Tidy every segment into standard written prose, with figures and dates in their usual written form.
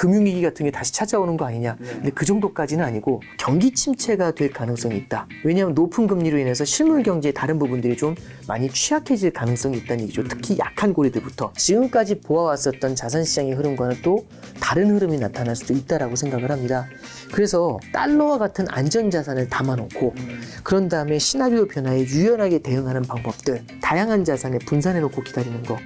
금융위기 같은 게 다시 찾아오는 거 아니냐. 근데 그 정도까지는 아니고 경기 침체가 될 가능성이 있다. 왜냐하면 높은 금리로 인해서 실물 경제의 다른 부분들이 좀 많이 취약해질 가능성이 있다는 얘기죠. 특히 약한 고리들부터. 지금까지 보아왔었던 자산시장의 흐름과는 또 다른 흐름이 나타날 수도 있다라고 생각을 합니다. 그래서 달러와 같은 안전자산을 담아놓고 그런 다음에 시나리오 변화에 유연하게 대응하는 방법들, 다양한 자산에 분산해놓고 기다리는 거.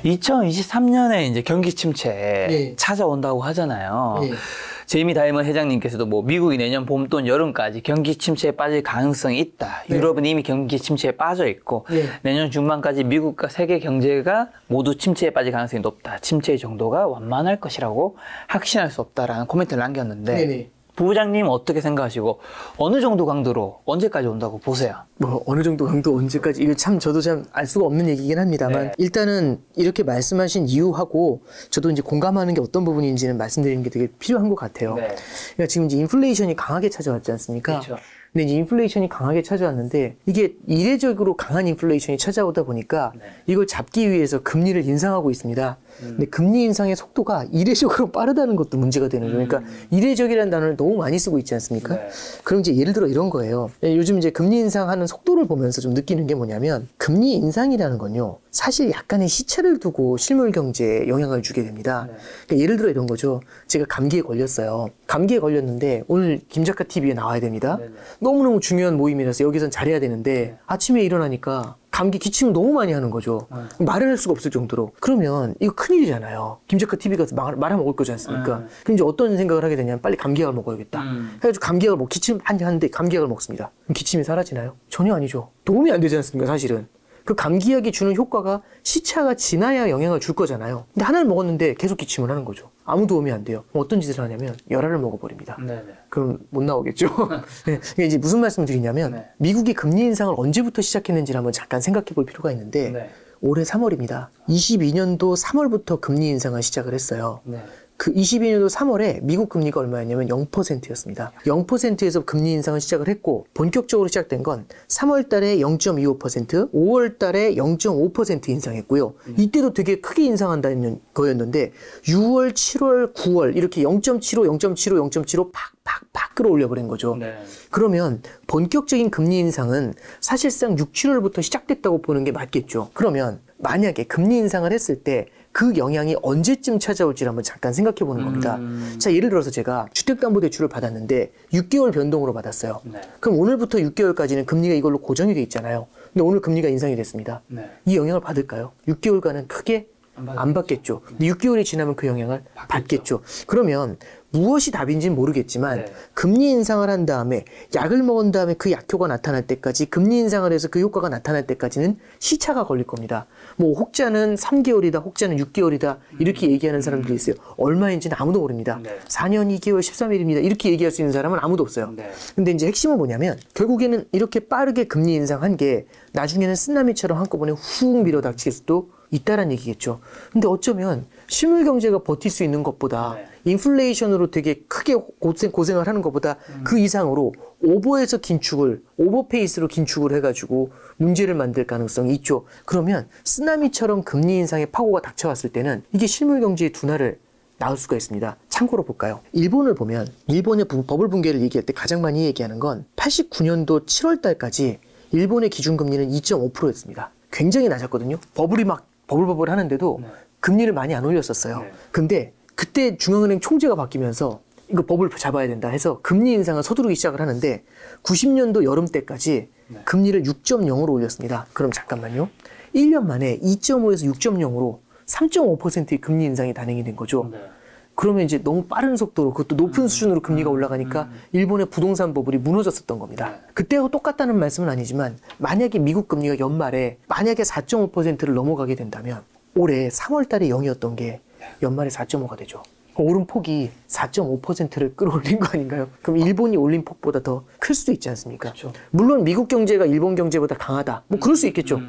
2023년에 이제 경기 침체 찾아온다고 하잖아요. 제이미 다이먼 회장님께서도 뭐 미국이 내년 봄 또는 여름까지 경기 침체에 빠질 가능성이 있다. 유럽은 이미 경기 침체에 빠져 있고 내년 중반까지 미국과 세계 경제가 모두 침체에 빠질 가능성이 높다. 침체의 정도가 완만할 것이라고 확신할 수 없다라는 코멘트를 남겼는데 부부장님 어떻게 생각하시고 어느 정도 강도로 언제까지 온다고 보세요? 뭐 어느 정도 강도 언제까지 이거 참 저도 참 알 수가 없는 얘기긴 합니다만 일단은 이렇게 말씀하신 이유하고 저도 이제 공감하는 게 어떤 부분인지는 말씀드리는 게 되게 필요한 것 같아요. 그러니까 지금 이제 인플레이션이 강하게 찾아왔지 않습니까? 그렇죠. 근데 이제 인플레이션이 강하게 찾아왔는데 이게 이례적으로 강한 인플레이션이 찾아오다 보니까 이걸 잡기 위해서 금리를 인상하고 있습니다. 근데 금리 인상의 속도가 이례적으로 빠르다는 것도 문제가 되는 거예요. 그러니까 이례적이라는 단어를 너무 많이 쓰고 있지 않습니까? 그럼 이제 예를 들어 이런 거예요. 요즘 이제 금리 인상하는 속도를 보면서 좀 느끼는 게 뭐냐면 금리 인상이라는 건요. 사실 약간의 시차를 두고 실물 경제에 영향을 주게 됩니다. 그러니까 예를 들어 이런 거죠. 제가 감기에 걸렸어요. 감기에 걸렸는데 오늘 김 작가 TV에 나와야 됩니다. 너무너무 중요한 모임이라서 여기선 잘해야 되는데 아침에 일어나니까 감기 기침을 너무 많이 하는 거죠. 말을 할 수가 없을 정도로. 그러면 이거 큰일이잖아요. 김 작가 TV 가서 말아 먹을 거지 않습니까? 그럼 이제 어떤 생각을 하게 되냐면 빨리 감기약을 먹어야겠다. 해가지고 감기약을 기침을 많이 하는데 감기약을 먹습니다. 그럼 기침이 사라지나요? 전혀 아니죠. 도움이 안 되지 않습니까, 사실은. 그 감기약이 주는 효과가 시차가 지나야 영향을 줄 거잖아요. 근데 하나를 먹었는데 계속 기침을 하는 거죠. 아무 도움이 안 돼요. 어떤 짓을 하냐면 열알을 먹어버립니다. 그럼 못 나오겠죠. 이게 이제 무슨 말씀을 드리냐면 미국이 금리 인상을 언제부터 시작했는지를 한번 잠깐 생각해 볼 필요가 있는데 올해 3월입니다. 22년도 3월부터 금리 인상을 시작을 했어요. 그 22년도 3월에 미국 금리가 얼마였냐면 0%였습니다. 0%에서 금리 인상을 시작을 했고 본격적으로 시작된 건 3월 달에 0.25%, 5월 달에 0.5% 인상했고요. 이때도 되게 크게 인상한다는 거였는데 6월, 7월, 9월 이렇게 0.75, 0.75, 0.75 팍팍팍 끌어올려 버린 거죠. 그러면 본격적인 금리 인상은 사실상 6, 7월부터 시작됐다고 보는 게 맞겠죠. 그러면 만약에 금리 인상을 했을 때 그 영향이 언제쯤 찾아올지를 한번 잠깐 생각해 보는 겁니다. 자, 예를 들어서 제가 주택담보대출을 받았는데 6개월 변동으로 받았어요. 그럼 오늘부터 6개월까지는 금리가 이걸로 고정이 돼 있잖아요. 근데 오늘 금리가 인상이 됐습니다. 이 영향을 받을까요? 6개월간은 크게 안 받겠죠. 근데 6개월이 지나면 그 영향을 받겠죠. 그러면 무엇이 답인지는 모르겠지만 금리 인상을 한 다음에 약을 먹은 다음에 그 약효가 나타날 때까지 금리 인상을 해서 그 효과가 나타날 때까지는 시차가 걸릴 겁니다. 뭐 혹자는 3개월이다 혹자는 6개월이다 이렇게 얘기하는 사람들이 있어요. 얼마인지는 아무도 모릅니다. 4년 2개월 13일입니다 이렇게 얘기할 수 있는 사람은 아무도 없어요. 근데 이제 핵심은 뭐냐면 결국에는 이렇게 빠르게 금리 인상한 게 나중에는 쓰나미처럼 한꺼번에 훅 밀어닥칠 수도 있다란 얘기겠죠. 근데 어쩌면 실물 경제가 버틸 수 있는 것보다 인플레이션으로 되게 크게 고생을 하는 것보다 그 이상으로 오버해서 긴축을 오버페이스로 긴축을 해가지고 문제를 만들 가능성이 있죠. 그러면 쓰나미처럼 금리 인상의 파고가 닥쳐왔을 때는 이게 실물 경제의 둔화를 낳을 수가 있습니다. 참고로 볼까요? 일본을 보면 일본의 버블 붕괴를 얘기할 때 가장 많이 얘기하는 건 89년도 7월 달까지 일본의 기준금리는 2.5%였습니다. 굉장히 낮았거든요. 버블이 막 버블 하는데도 금리를 많이 안 올렸었어요. 근데 그때 중앙은행 총재가 바뀌면서 이거 버블 잡아야 된다 해서 금리 인상을 서두르기 시작을 하는데 90년도 여름 때까지 금리를 6.0으로 올렸습니다. 그럼 잠깐만요. 1년 만에 2.5에서 6.0으로 3.5%의 금리 인상이 단행이 된 거죠. 그러면 이제 너무 빠른 속도로 그것도 높은 수준으로 금리가 올라가니까 일본의 부동산 버블이 무너졌었던 겁니다. 그때하고 똑같다는 말씀은 아니지만 만약에 미국 금리가 연말에 만약에 4.5%를 넘어가게 된다면 올해 3월 달에 0이었던 게 연말에 4.5가 되죠. 오름폭이 4.5%를 끌어올린 거 아닌가요? 그럼 일본이 올린 폭보다 더 클 수도 있지 않습니까? 그렇죠. 물론 미국 경제가 일본 경제보다 강하다. 뭐 그럴 수 있겠죠.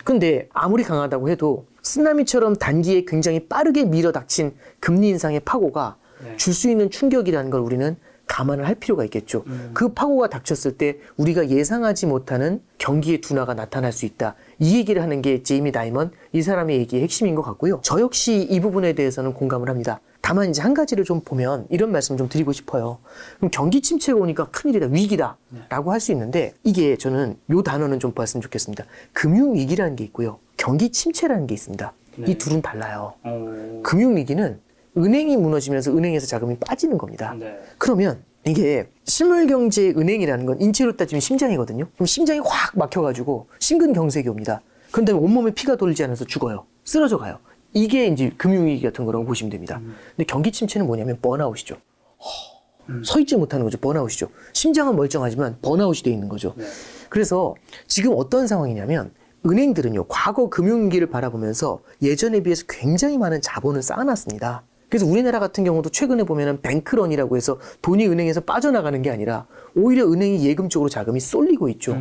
근데 아무리 강하다고 해도 쓰나미처럼 단기에 굉장히 빠르게 밀어닥친 금리 인상의 파고가 줄 수 있는 충격이라는 걸 우리는 감안을 할 필요가 있겠죠. 그 파고가 닥쳤을 때 우리가 예상하지 못하는 경기의 둔화가 나타날 수 있다. 이 얘기를 하는 게 제이미 다이먼 이 사람의 얘기의 핵심인 것 같고요. 저 역시 이 부분에 대해서는 공감을 합니다. 다만 이제 한 가지를 좀 보면 이런 말씀 좀 드리고 싶어요. 그럼 경기 침체가 오니까 큰일이다, 위기다 라고 할 수 있는데 이게 저는 요 단어는 좀 봤으면 좋겠습니다. 금융위기라는 게 있고요. 경기 침체라는 게 있습니다. 네. 이 둘은 달라요. 금융위기는 은행이 무너지면서 은행에서 자금이 빠지는 겁니다. 네. 그러면 이게 실물경제 은행이라는 건 인체로 따지면 심장이거든요. 그럼 심장이 확 막혀가지고 심근경색이 옵니다. 그런 다음에 온몸에 피가 돌지 않아서 죽어요. 쓰러져 가요. 이게 이제 금융위기 같은 거라고 보시면 됩니다. 근데 경기 침체는 뭐냐면 번아웃이죠. 서 있지 못하는 거죠. 번아웃이죠. 심장은 멀쩡하지만 번아웃이 돼 있는 거죠. 네. 그래서 지금 어떤 상황이냐면 은행들은요, 과거 금융위기를 바라보면서 예전에 비해서 굉장히 많은 자본을 쌓아놨습니다. 그래서 우리나라 같은 경우도 최근에 보면은 뱅크런이라고 해서 돈이 은행에서 빠져나가는 게 아니라 오히려 은행이 예금 쪽으로 자금이 쏠리고 있죠.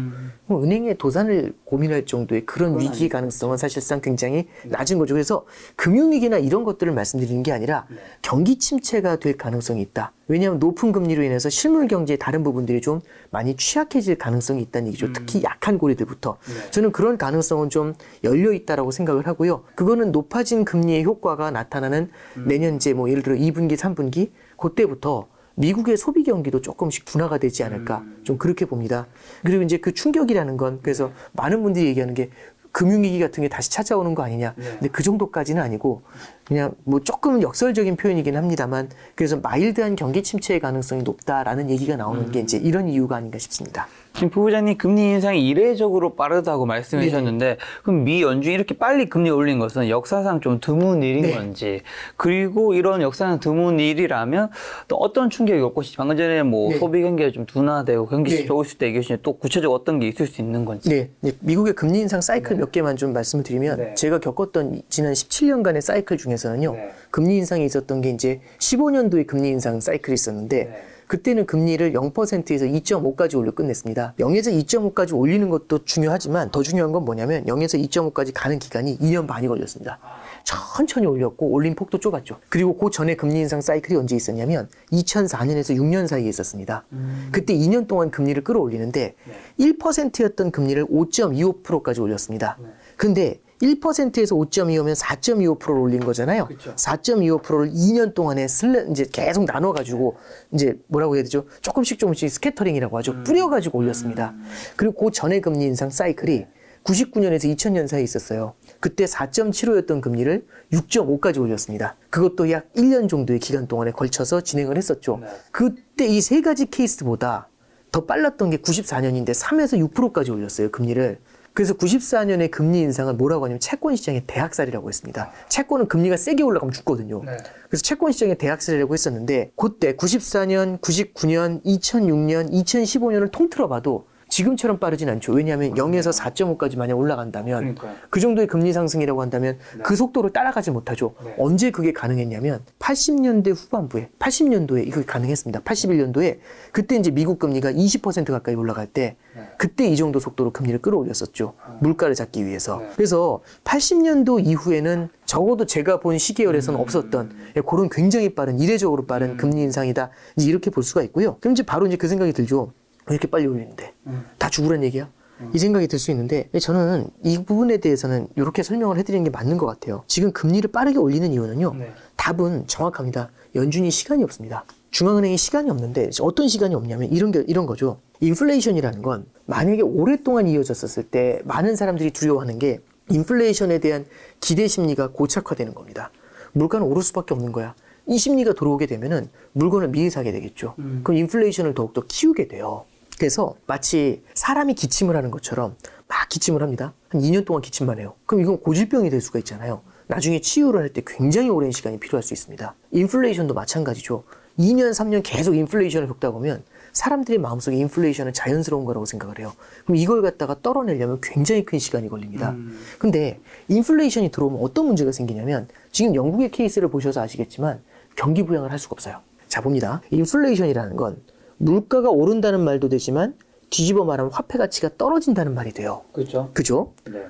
은행의 도산을 고민할 정도의 그런 위기 가능성은 사실상 굉장히 낮은 거죠. 그래서 금융위기나 이런 것들을 말씀드리는 게 아니라 경기 침체가 될 가능성이 있다. 왜냐하면 높은 금리로 인해서 실물 경제의 다른 부분들이 좀 많이 취약해질 가능성이 있다는 얘기죠. 특히 약한 고리들부터. 저는 그런 가능성은 좀 열려 있다라고 생각을 하고요. 그거는 높아진 금리의 효과가 나타나는 내년 이제 뭐 예를 들어 2분기, 3분기 그때부터 미국의 소비 경기도 조금씩 둔화가 되지 않을까 좀 그렇게 봅니다. 그리고 이제 그 충격이라는 건 그래서 많은 분들이 얘기하는 게 금융위기 같은 게 다시 찾아오는 거 아니냐. 근데 그 정도까지는 아니고 그냥 뭐 조금 역설적인 표현이긴 합니다만 그래서 마일드한 경기 침체의 가능성이 높다라는 얘기가 나오는 게 이제 이런 이유가 아닌가 싶습니다. 지금 부부장님 금리 인상이 이례적으로 빠르다고 말씀해 주셨는데 그럼 미 연준이 이렇게 빨리 금리 올린 것은 역사상 좀 드문 일인 건지 그리고 이런 역사상 드문 일이라면 또 어떤 충격이 올 것인지 방금 전에 뭐 소비 경기가 좀 둔화되고 경기 좋을 수 있다 얘기하시는데 또 구체적으로 어떤 게 있을 수 있는 건지. 미국의 금리 인상 사이클 몇 개만 좀 말씀을 드리면 제가 겪었던 지난 17년간의 사이클 중에서는요. 금리 인상이 있었던 게 이제 15년도에 금리 인상 사이클이 있었는데 그때는 금리를 0%에서 2.5까지 올려 끝냈습니다. 0에서 2.5까지 올리는 것도 중요하지만 더 중요한 건 뭐냐면 0에서 2.5까지 가는 기간이 2년 반이 걸렸습니다. 천천히 올렸고 올린 폭도 좁았죠. 그리고 그 전에 금리 인상 사이클이 언제 있었냐면 2004년에서 6년 사이에 있었습니다. 그때 2년 동안 금리를 끌어올리는데 1%였던 금리를 5.25%까지 올렸습니다. 근데 1%에서 5.25면 4.25%를 올린 거잖아요. 그쵸. 4.25%를 2년 동안에 이제 계속 나눠가지고 이제 뭐라고 해야 되죠? 조금씩 스캐터링이라고 하죠. 뿌려가지고 올렸습니다. 그리고 그 전에 금리 인상 사이클이 99년에서 2000년 사이에 있었어요. 그때 4.75였던 금리를 6.5까지 올렸습니다. 그것도 약 1년 정도의 기간 동안에 걸쳐서 진행을 했었죠. 그때 이 세 가지 케이스보다 더 빨랐던 게 94년인데 3에서 6%까지 올렸어요. 금리를. 그래서 94년에 금리 인상을 뭐라고 하냐면 채권 시장의 대학살이라고 했습니다. 채권은 금리가 세게 올라가면 죽거든요. 그래서 채권 시장의 대학살이라고 했었는데 그때 94년, 99년, 2006년, 2015년을 통틀어 봐도 지금처럼 빠르진 않죠. 왜냐하면 0에서 4.5까지 만약 올라간다면 그 정도의 금리 상승이라고 한다면 그 속도를 따라가지 못하죠. 언제 그게 가능했냐면 80년대 후반부에 80년도에 이거 가능했습니다. 81년도에 그때 이제 미국 금리가 20% 가까이 올라갈 때 그때 이 정도 속도로 금리를 끌어올렸었죠. 물가를 잡기 위해서. 그래서 80년도 이후에는 적어도 제가 본 시계열에서는 없었던 그런 굉장히 빠른 이례적으로 빠른 금리 인상이다. 이제 이렇게 볼 수가 있고요. 그럼 이제 바로 이제 그 생각이 들죠. 왜 이렇게 빨리 올리는데? 다 죽으란 얘기야? 이 생각이 들 수 있는데 저는 이 부분에 대해서는 이렇게 설명을 해드리는 게 맞는 것 같아요. 지금 금리를 빠르게 올리는 이유는요. 답은 정확합니다. 연준이 시간이 없습니다. 중앙은행이 시간이 없는데 어떤 시간이 없냐면 이런 거죠. 인플레이션이라는 건 만약에 오랫동안 이어졌었을 때 많은 사람들이 두려워하는 게 인플레이션에 대한 기대 심리가 고착화되는 겁니다. 물가는 오를 수밖에 없는 거야. 이 심리가 들어오게 되면은 물건을 미리 사게 되겠죠. 그럼 인플레이션을 더욱더 키우게 돼요. 그래서 마치 사람이 기침을 하는 것처럼 막 기침을 합니다. 한 2년 동안 기침만 해요. 그럼 이건 고질병이 될 수가 있잖아요. 나중에 치유를 할 때 굉장히 오랜 시간이 필요할 수 있습니다. 인플레이션도 마찬가지죠. 2년, 3년 계속 인플레이션을 겪다 보면 사람들의 마음속에 인플레이션은 자연스러운 거라고 생각을 해요. 그럼 이걸 갖다가 떨어내려면 굉장히 큰 시간이 걸립니다. 근데 인플레이션이 들어오면 어떤 문제가 생기냐면 지금 영국의 케이스를 보셔서 아시겠지만 경기 부양을 할 수가 없어요. 자, 봅니다. 인플레이션이라는 건 물가가 오른다는 말도 되지만 뒤집어 말하면 화폐 가치가 떨어진다는 말이 돼요. 그렇죠. 그죠? 네.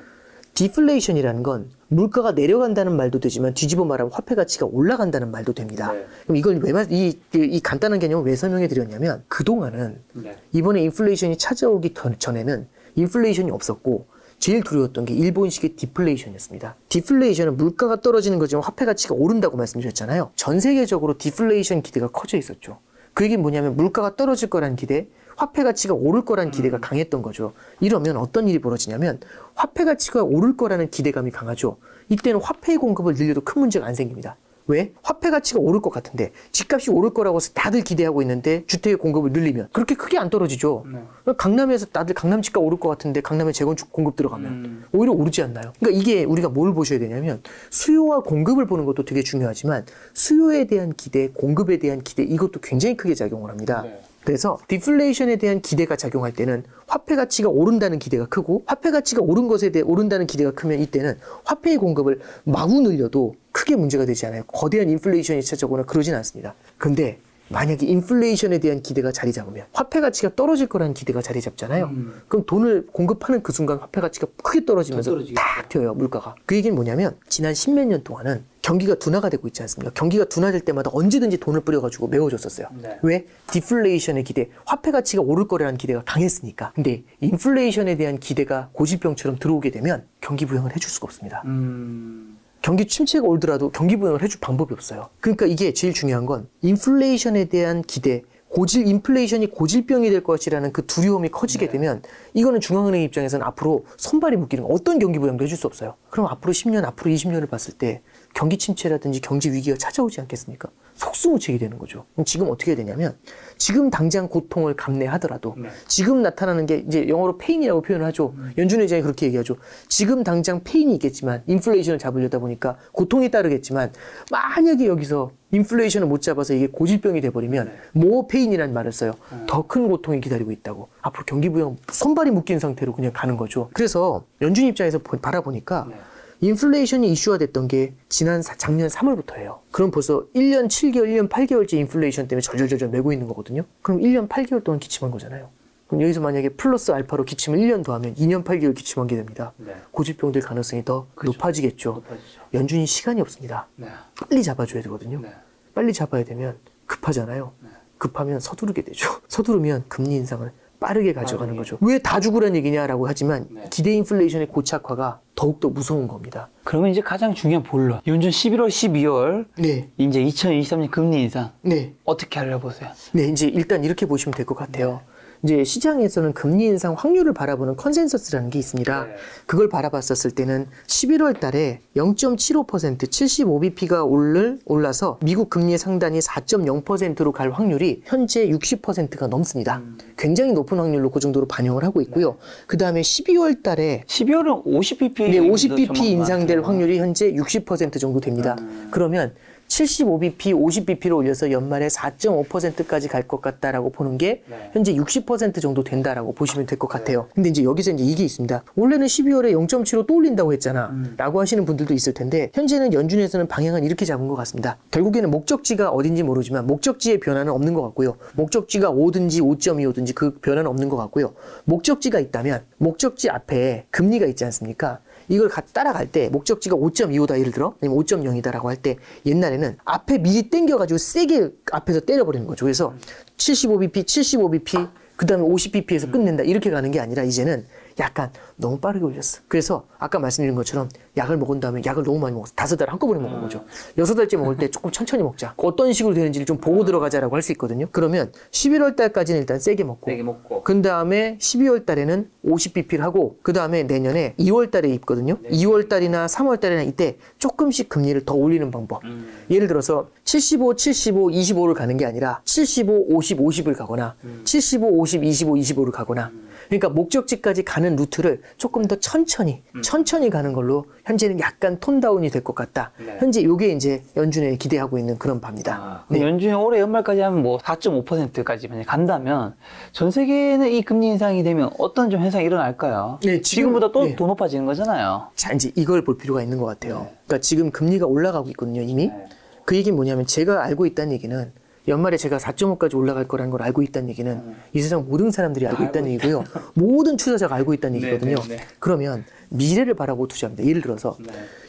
디플레이션이라는 건 물가가 내려간다는 말도 되지만 뒤집어 말하면 화폐 가치가 올라간다는 말도 됩니다. 네. 그럼 이걸 이 간단한 개념을 왜 설명해 드렸냐면 그동안은 이번에 인플레이션이 찾아오기 전에는 인플레이션이 없었고 제일 두려웠던 게 일본식의 디플레이션이었습니다. 디플레이션은 물가가 떨어지는 거지만 화폐 가치가 오른다고 말씀드렸잖아요. 전 세계적으로 디플레이션 기대가 커져 있었죠. 그 얘기는 뭐냐면 물가가 떨어질 거라는 기대, 화폐 가치가 오를 거라는 기대가 강했던 거죠. 이러면 어떤 일이 벌어지냐면 화폐 가치가 오를 거라는 기대감이 강하죠. 이때는 화폐의 공급을 늘려도 큰 문제가 안 생깁니다. 왜? 화폐 가치가 오를 것 같은데 집값이 오를 거라고 해서 다들 기대하고 있는데 주택의 공급을 늘리면 그렇게 크게 안 떨어지죠. 강남에서 다들 강남 집값 오를 것 같은데 강남에 재건축 공급 들어가면 오히려 오르지 않나요? 그러니까 이게 우리가 뭘 보셔야 되냐면 수요와 공급을 보는 것도 되게 중요하지만 수요에 대한 기대, 공급에 대한 기대 이것도 굉장히 크게 작용을 합니다. 네. 그래서 디플레이션에 대한 기대가 작용할 때는 화폐 가치가 오른다는 기대가 크고 화폐 가치가 오른 것에 대해 오른다는 기대가 크면 이때는 화폐의 공급을 마구 늘려도 크게 문제가 되지 않아요. 거대한 인플레이션이 찾아오거나 그러진 않습니다. 근데 만약에 인플레이션에 대한 기대가 자리 잡으면 화폐 가치가 떨어질 거라는 기대가 자리 잡잖아요. 그럼 돈을 공급하는 그 순간 화폐 가치가 크게 떨어지면서 탁 튀어요, 물가가. 그 얘기는 뭐냐면 지난 10몇 년 동안은 경기가 둔화가 되고 있지 않습니까? 경기가 둔화될 때마다 언제든지 돈을 뿌려가지고 메워줬었어요. 네. 왜? 디플레이션의 기대, 화폐 가치가 오를 거라는 기대가 강했으니까. 근데 인플레이션에 대한 기대가 고질병처럼 들어오게 되면 경기 부양을 해줄 수가 없습니다. 경기 침체가 오더라도 경기 부양을 해줄 방법이 없어요. 그러니까 이게 제일 중요한 건 인플레이션에 대한 기대, 인플레이션이 고질병이 될 것이라는 그 두려움이 커지게 되면 이거는 중앙은행 입장에서는 앞으로 손발이 묶이는 어떤 경기 부양도 해줄 수 없어요. 그럼 앞으로 10년, 앞으로 20년을 봤을 때 경기 침체라든지 경제 위기가 찾아오지 않겠습니까? 속수무책이 되는 거죠. 그럼 지금 어떻게 해야 되냐면 지금 당장 고통을 감내하더라도 지금 나타나는 게 이제 영어로 페인이라고 표현을 하죠. 연준 회장이 그렇게 얘기하죠. 지금 당장 페인이 있겠지만 인플레이션을 잡으려다 보니까 고통이 따르겠지만 만약에 여기서 인플레이션을 못 잡아서 이게 고질병이 돼버리면 more pain이라는 말을 써요. 더 큰 고통이 기다리고 있다고. 앞으로 경기 부양 손발이 묶인 상태로 그냥 가는 거죠. 그래서 연준 입장에서 바라보니까 인플레이션이 이슈화 됐던 게 작년 3월부터예요. 그럼 벌써 1년 7개월, 1년 8개월째 인플레이션 때문에 절절절절 매고 있는 거거든요. 그럼 1년 8개월 동안 기침한 거잖아요. 그럼 여기서 만약에 플러스 알파로 기침을 1년 더 하면 2년 8개월 기침한 게 됩니다. 네. 고질병 될 가능성이 더 높아지겠죠. 연준이 시간이 없습니다. 네. 빨리 잡아줘야 되거든요. 네. 빨리 잡아야 되면 급하잖아요. 네. 급하면 서두르게 되죠. 서두르면 금리 인상을 빠르게 가져가는 거죠. 왜 다 죽으란 얘기냐라고 하지만 기대 인플레이션의 고착화가 더욱더 무서운 겁니다. 그러면 이제 가장 중요한 본론. 연준 11월, 12월 네. 이제 2023년 금리 인상 네. 어떻게 하려고 보세요? 네, 이제 일단 이렇게 보시면 될 것 같아요. 이제 시장에서는 금리 인상 확률을 바라보는 컨센서스라는 게 있습니다. 그걸 바라봤었을 때는 11월 달에 0.75% 75bp가 올라서 미국 금리의 상단이 4.0%로 갈 확률이 현재 60%가 넘습니다. 굉장히 높은 확률로 그 정도로 반영을 하고 있고요. 그 다음에 12월 달에 12월은 50bp 네, 50bp 인상될 확률이 현재 60% 정도 됩니다. 그러면 75bp, 50bp로 올려서 연말에 4.5%까지 갈 것 같다라고 보는 게 현재 60% 정도 된다라고 보시면 될 것 같아요. 근데 이제 여기서 이제 이게 있습니다. 원래는 12월에 0.75 또 올린다고 했잖아. 라고 하시는 분들도 있을 텐데 현재는 연준에서는 방향은 이렇게 잡은 것 같습니다. 결국에는 목적지가 어딘지 모르지만 목적지의 변화는 없는 것 같고요. 목적지가 5든지 5.25든지 그 변화는 없는 것 같고요. 목적지가 있다면 목적지 앞에 금리가 있지 않습니까? 이걸 따라갈 때 목적지가 5.25다 예를 들어 아니면 5.0이다라고 할 때 옛날에는 앞에 미리 당겨가지고 세게 앞에서 때려버리는 거죠. 그래서 75bp, 75bp 그 다음에 50bp에서 끝낸다 이렇게 가는 게 아니라 이제는 약간 너무 빠르게 올렸어. 그래서 아까 말씀드린 것처럼 약을 먹은 다음에 약을 너무 많이 먹었어. 5달 한꺼번에 먹은 거죠. 6달째 먹을 때 조금 천천히 먹자. 어떤 식으로 되는지를 좀 보고 들어가자라고 할 수 있거든요. 그러면 11월 달까지는 일단 세게 먹고 그 다음에 12월 달에는 50bp를 하고 그 다음에 내년에 2월 달에 있거든요. 2월 달이나 3월 달이나 이때 조금씩 금리를 더 올리는 방법. 예를 들어서 75, 75, 25를 가는 게 아니라 75, 50, 50을 가거나 75, 50, 25, 25를 가거나 그러니까 목적지까지 가는 루트를 조금 더 천천히 가는 걸로 현재는 약간 톤다운이 될 것 같다. 현재 이게 이제 연준에 기대하고 있는 그런 바입니다. 네. 연준이 올해 연말까지 하면 뭐 4.5%까지 만약 간다면 전 세계는 이 금리 인상이 되면 어떤 좀 현상이 일어날까요? 네, 지금보다 또 더 높아지는 거잖아요. 자, 이제 이걸 볼 필요가 있는 것 같아요. 그러니까 지금 금리가 올라가고 있거든요, 이미. 그 얘기는 뭐냐면 제가 알고 있다는 얘기는 연말에 제가 4.5까지 올라갈 거라는 걸 알고 있다는 얘기는 이 세상 모든 사람들이 알고 있다는 얘기고요. 모든 투자자가 알고 있다는 얘기거든요. 그러면 미래를 바라보고 투자합니다. 예를 들어서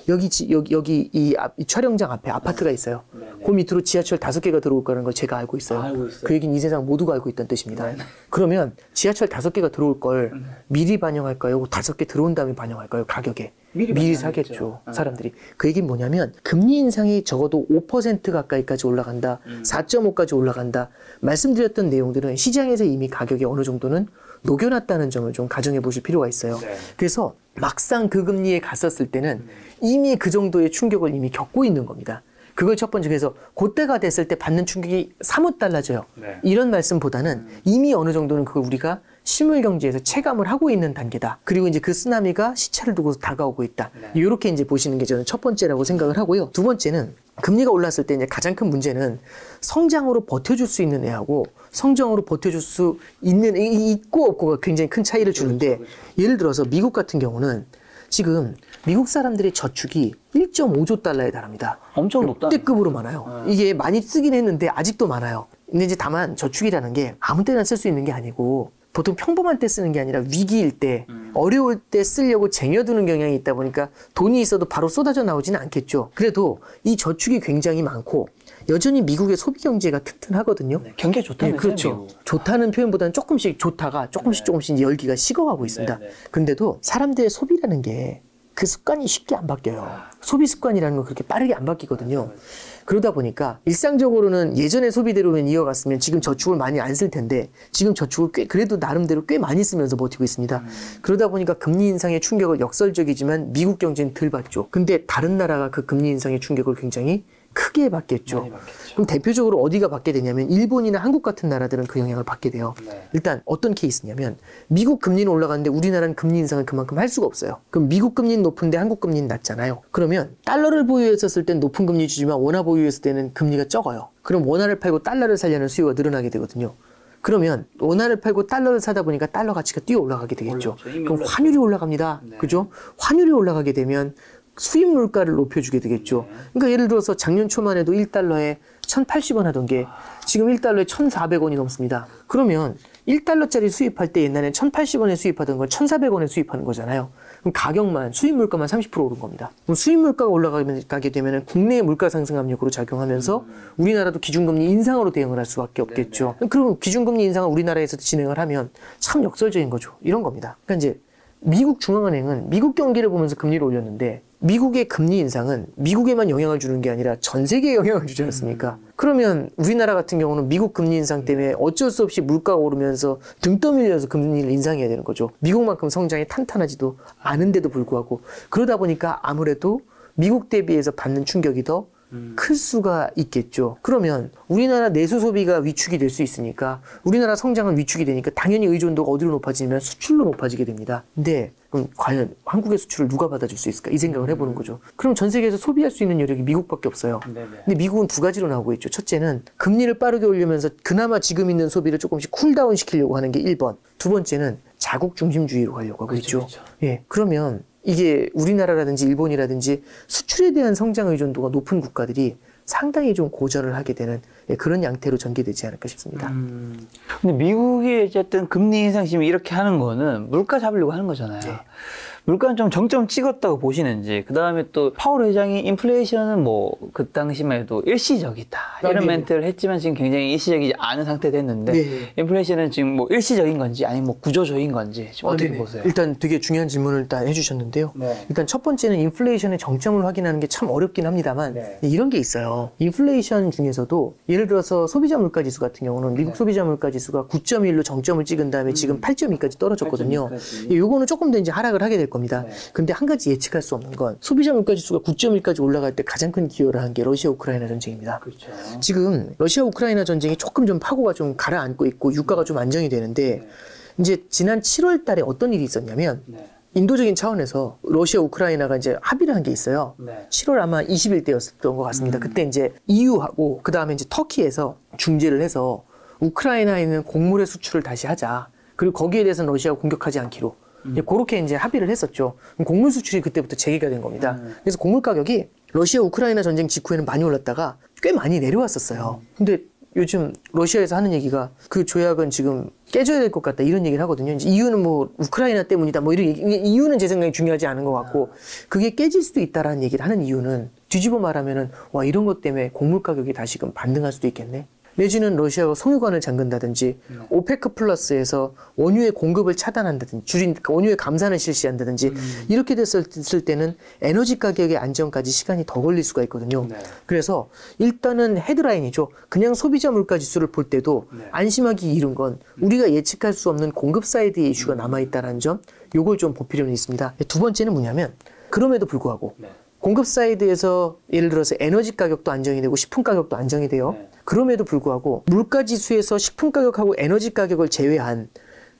여기 이 촬영장 앞에 아파트가 있어요. 그 밑으로 지하철 5개가 들어올 거라는 걸 제가 알고 있어요. 그 얘기는 이 세상 모두가 알고 있다는 뜻입니다. 그러면 지하철 5개가 들어올 걸 미리 반영할까요? 5개 들어온 다음에 반영할까요? 가격에. 미리 사겠죠. 사람들이. 그 얘기는 뭐냐면 금리 인상이 적어도 5% 가까이까지 올라간다. 4.5까지 올라간다. 말씀드렸던 내용들은 시장에서 이미 가격이 어느 정도는 녹여놨다는 점을 좀 가정해 보실 필요가 있어요. 그래서 막상 그 금리에 갔었을 때는 이미 그 정도의 충격을 이미 겪고 있는 겁니다. 그걸 첫 번째. 그래서 그때가 됐을 때 받는 충격이 사뭇 달라져요. 이런 말씀보다는 이미 어느 정도는 그걸 우리가 실물 경제에서 체감을 하고 있는 단계다. 그리고 이제 그 쓰나미가 시차를 두고서 다가오고 있다. 이렇게 이제 보시는 게 저는 첫 번째라고 생각을 하고요. 두 번째는 금리가 올랐을 때 이제 가장 큰 문제는 성장으로 버텨줄 수 있는 애하고 성장으로 버텨줄 수 있는 있고 없고가 굉장히 큰 차이를 주는데 예를 들어서 미국 같은 경우는 지금 미국 사람들의 저축이 1.5조 달러에 달합니다. 엄청 높다. 역대급으로 많아요. 이게 많이 쓰긴 했는데 아직도 많아요. 근데 이제 다만 저축이라는 게 아무 때나 쓸 수 있는 게 아니고 보통 평범할 때 쓰는 게 아니라 위기일 때, 어려울 때 쓰려고 쟁여두는 경향이 있다 보니까 돈이 있어도 바로 쏟아져 나오지는 않겠죠. 그래도 이 저축이 굉장히 많고 여전히 미국의 소비 경제가 튼튼하거든요. 경기가 좋다면서요? 그렇죠. 미국. 좋다는 표현보다는 조금씩 좋다가 조금씩 열기가 식어가고 있습니다. 근데도 사람들의 소비라는 게 그 습관이 쉽게 안 바뀌어요. 소비 습관이라는 건 그렇게 빠르게 안 바뀌거든요. 그러다 보니까 일상적으로는 예전의 소비대로만 이어갔으면 지금 저축을 많이 안 쓸 텐데 지금 저축을 그래도 나름대로 꽤 많이 쓰면서 버티고 있습니다. 그러다 보니까 금리 인상의 충격을 역설적이지만 미국 경제는 덜 받죠. 근데 다른 나라가 그 금리 인상의 충격을 굉장히 크게 받겠죠. 그럼 대표적으로 어디가 받게 되냐면 일본이나 한국 같은 나라들은 그 영향을 받게 돼요. 일단 어떤 케이스냐면 미국 금리는 올라가는데 우리나라는 금리 인상을 그만큼 할 수가 없어요. 그럼 미국 금리는 높은데 한국 금리는 낮잖아요. 그러면 달러를 보유했었을 땐 높은 금리 주지만 원화 보유했을 때는 금리가 적어요. 그럼 원화를 팔고 달러를 사려는 수요가 늘어나게 되거든요. 그러면 원화를 팔고 달러를 사다 보니까 달러 가치가 뛰어 올라가게 되겠죠. 그럼 환율이 올라갑니다. 그죠? 환율이 올라가게 되면 수입 물가를 높여주게 되겠죠. 그러니까 예를 들어서 작년 초만 해도 1달러에 1,080원 하던 게 지금 1달러에 1,400원이 넘습니다. 그러면 1달러짜리 수입할 때 옛날에 1,080원에 수입하던 걸 1,400원에 수입하는 거잖아요. 그럼 가격만, 수입 물가만 30% 오른 겁니다. 그럼 수입 물가가 올라가게 되면 국내의 물가 상승 압력으로 작용하면서 우리나라도 기준금리 인상으로 대응을 할 수밖에 없겠죠. 그럼 기준금리 인상을 우리나라에서 진행을 하면 참 역설적인 거죠. 이런 겁니다. 그러니까 이제 미국 중앙은행은 미국 경기를 보면서 금리를 올렸는데 미국의 금리 인상은 미국에만 영향을 주는 게 아니라 전 세계에 영향을 주지 않습니까? 그러면 우리나라 같은 경우는 미국 금리 인상 때문에 어쩔 수 없이 물가가 오르면서 등 떠밀려서 금리를 인상해야 되는 거죠. 미국만큼 성장이 탄탄하지도 않은데도 불구하고 그러다 보니까 아무래도 미국 대비해서 받는 충격이 더 클 수가 있겠죠. 그러면 우리나라 내수 소비가 위축이 될 수 있으니까 우리나라 성장은 위축이 되니까 당연히 의존도가 어디로 높아지면 수출로 높아지게 됩니다. 근데 그럼 과연 한국의 수출을 누가 받아줄 수 있을까? 이 생각을 해보는 거죠. 그럼 전 세계에서 소비할 수 있는 여력이 미국밖에 없어요. 근데 미국은 두 가지로 나오고 있죠. 첫째는 금리를 빠르게 올리면서 그나마 지금 있는 소비를 조금씩 쿨다운 시키려고 하는 게 1번. 두 번째는 자국 중심주의로 가려고 하고 있죠. 예, 그러면 이게 우리나라라든지 일본이라든지 수출에 대한 성장 의존도가 높은 국가들이 상당히 좀 고전을 하게 되는 그런 양태로 전개되지 않을까 싶습니다. 근데 미국이 어쨌든 금리 인상 지금 이렇게 하는 거는 물가 잡으려고 하는 거잖아요. 물가는 좀 정점 찍었다고 보시는지, 그 다음에 또 파월 회장이 인플레이션은 뭐 그 당시만 해도 일시적이다 이런 멘트를 했지만 지금 굉장히 일시적이지 않은 상태 됐는데 인플레이션은 지금 뭐 일시적인 건지 아니면 뭐 구조적인 건지 지금 어떻게 보세요? 일단 되게 중요한 질문을 일단 해주셨는데요. 일단 첫 번째는 인플레이션의 정점을 확인하는 게 참 어렵긴 합니다만 이런 게 있어요. 인플레이션 중에서도 예를 들어서 소비자 물가지수 같은 경우는 미국 소비자 물가지수가 9.1로 정점을 찍은 다음에 지금 8.2까지 떨어졌거든요. 요거는 조금 더 이제 하락을 하게 될 겁니다. 근데 한 가지 예측할 수 없는 건 소비자 물가지수가 9.1까지 올라갈 때 가장 큰 기여를 한 게 러시아 우크라이나 전쟁입니다. 지금 러시아 우크라이나 전쟁이 조금 좀 파고가 좀 가라앉고 있고 유가가 좀 안정이 되는데 이제 지난 7월 달에 어떤 일이 있었냐면 인도적인 차원에서 러시아 우크라이나가 이제 합의를 한 게 있어요. 7월 아마 20일 때였던 것 같습니다. 그때 이제 EU하고 그 다음에 이제 터키에서 중재를 해서 우크라이나에 있는 곡물의 수출을 다시 하자. 그리고 거기에 대해서는 러시아가 공격하지 않기로. 그렇게 이제 합의를 했었죠. 곡물 수출이 그때부터 재개가 된 겁니다. 그래서 곡물 가격이 러시아 우크라이나 전쟁 직후에는 많이 올랐다가 꽤 많이 내려왔었어요. 근데 요즘 러시아에서 하는 얘기가 그 조약은 지금 깨져야 될 것 같다 이런 얘기를 하거든요. 이제 이유는 뭐 우크라이나 때문이다 뭐 이런 얘기, 이유는 제 생각에 중요하지 않은 것 같고 그게 깨질 수도 있다라는 얘기를 하는 이유는 뒤집어 말하면은 와 이런 것 때문에 곡물 가격이 다시금 반등할 수도 있겠네. 내지는 러시아가 석유관을 잠근다든지 오페크 플러스에서 원유의 공급을 차단한다든지 원유의 감산을 실시한다든지 이렇게 됐을 때는 에너지 가격의 안정까지 시간이 더 걸릴 수가 있거든요. 네. 그래서 일단은 헤드라인이죠. 그냥 소비자 물가 지수를 볼 때도 네. 안심하기 이른 건 우리가 예측할 수 없는 공급 사이드의 이슈가 남아있다는 점, 요걸 좀 볼 필요는 있습니다. 두 번째는 뭐냐면 그럼에도 불구하고 네. 공급 사이드에서 예를 들어서 에너지 가격도 안정이 되고 식품 가격도 안정이 돼요. 네. 그럼에도 불구하고 물가지수에서 식품 가격하고 에너지 가격을 제외한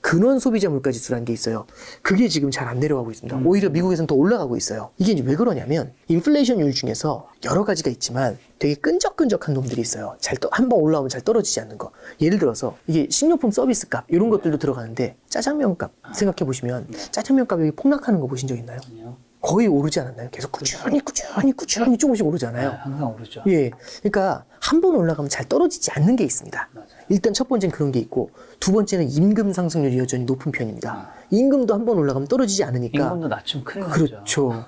근원 소비자 물가지수라는 게 있어요. 그게 지금 잘 안 내려가고 있습니다. 오히려 미국에서는 더 올라가고 있어요. 이게 이제 왜 그러냐면 인플레이션율 중에서 여러 가지가 있지만 되게 끈적끈적한 놈들이 있어요. 한번 올라오면 잘 떨어지지 않는 거. 예를 들어서 이게 식료품 서비스 값 이런 것들도 들어가는데 짜장면 값 생각해 보시면 짜장면 값이 폭락하는 거 보신 적 있나요? 거의 오르지 않았나요? 계속 꾸준히 조금씩 오르잖아요. 네, 항상 오르죠. 예. 그러니까 한 번 올라가면 잘 떨어지지 않는 게 있습니다. 맞아요. 일단 첫 번째는 그런 게 있고 두 번째는 임금 상승률이 여전히 높은 편입니다. 임금도 한 번 올라가면 떨어지지 않으니까. 임금도 낮추면 큰일 나죠. 그렇죠.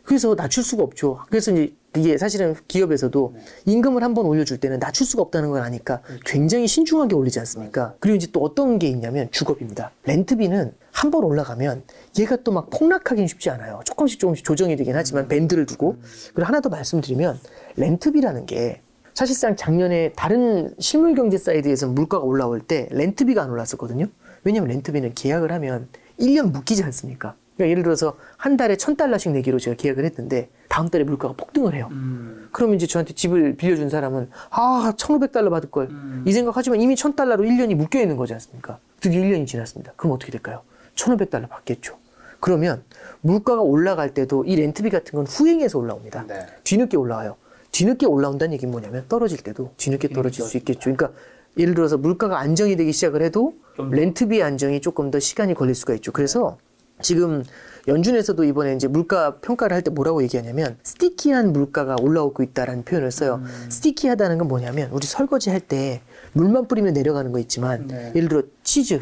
그래서 낮출 수가 없죠. 그래서 이제 이게 사실은 기업에서도 임금을 한 번 올려줄 때는 낮출 수가 없다는 걸 아니까 굉장히 신중하게 올리지 않습니까? 그리고 이제 또 어떤 게 있냐면 주거비입니다. 렌트비는 한 번 올라가면 얘가 또 막 폭락하기는 쉽지 않아요. 조금씩 조정이 되긴 하지만 밴드를 두고. 그리고 하나 더 말씀드리면 렌트비라는 게 사실상 작년에 다른 실물 경제 사이드에서 물가가 올라올 때 렌트비가 안 올랐었거든요. 왜냐하면 렌트비는 계약을 하면 1년 묶이지 않습니까? 그러니까 예를 들어서 한 달에 $1,000씩 내기로 제가 계약을 했는데 다음 달에 물가가 폭등을 해요. 그러면 이제 저한테 집을 빌려준 사람은 $1,500 받을 걸 이 생각하지만 이미 $1,000로 1년이 묶여 있는 거지 않습니까? 드디어 1년이 지났습니다. 그럼 어떻게 될까요? $1,500 받겠죠. 그러면 물가가 올라갈 때도 이 렌트비 같은 건 후행해서 올라옵니다. 네. 뒤늦게 올라와요. 뒤늦게 올라온다는 얘기는 뭐냐면 떨어질 때도 뒤늦게 떨어질 수 있겠죠. 그러니까 예를 들어서 물가가 안정이 되기 시작을 해도 렌트비 안정이 조금 더 시간이 걸릴 수가 있죠. 그래서 지금 연준에서도 이번에 이제 물가 평가를 할 때 뭐라고 얘기하냐면 스티키한 물가가 올라오고 있다라는 표현을 써요. 스티키하다는 건 뭐냐면 우리 설거지 할 때 물만 뿌리면 내려가는 거 있지만 예를 들어 치즈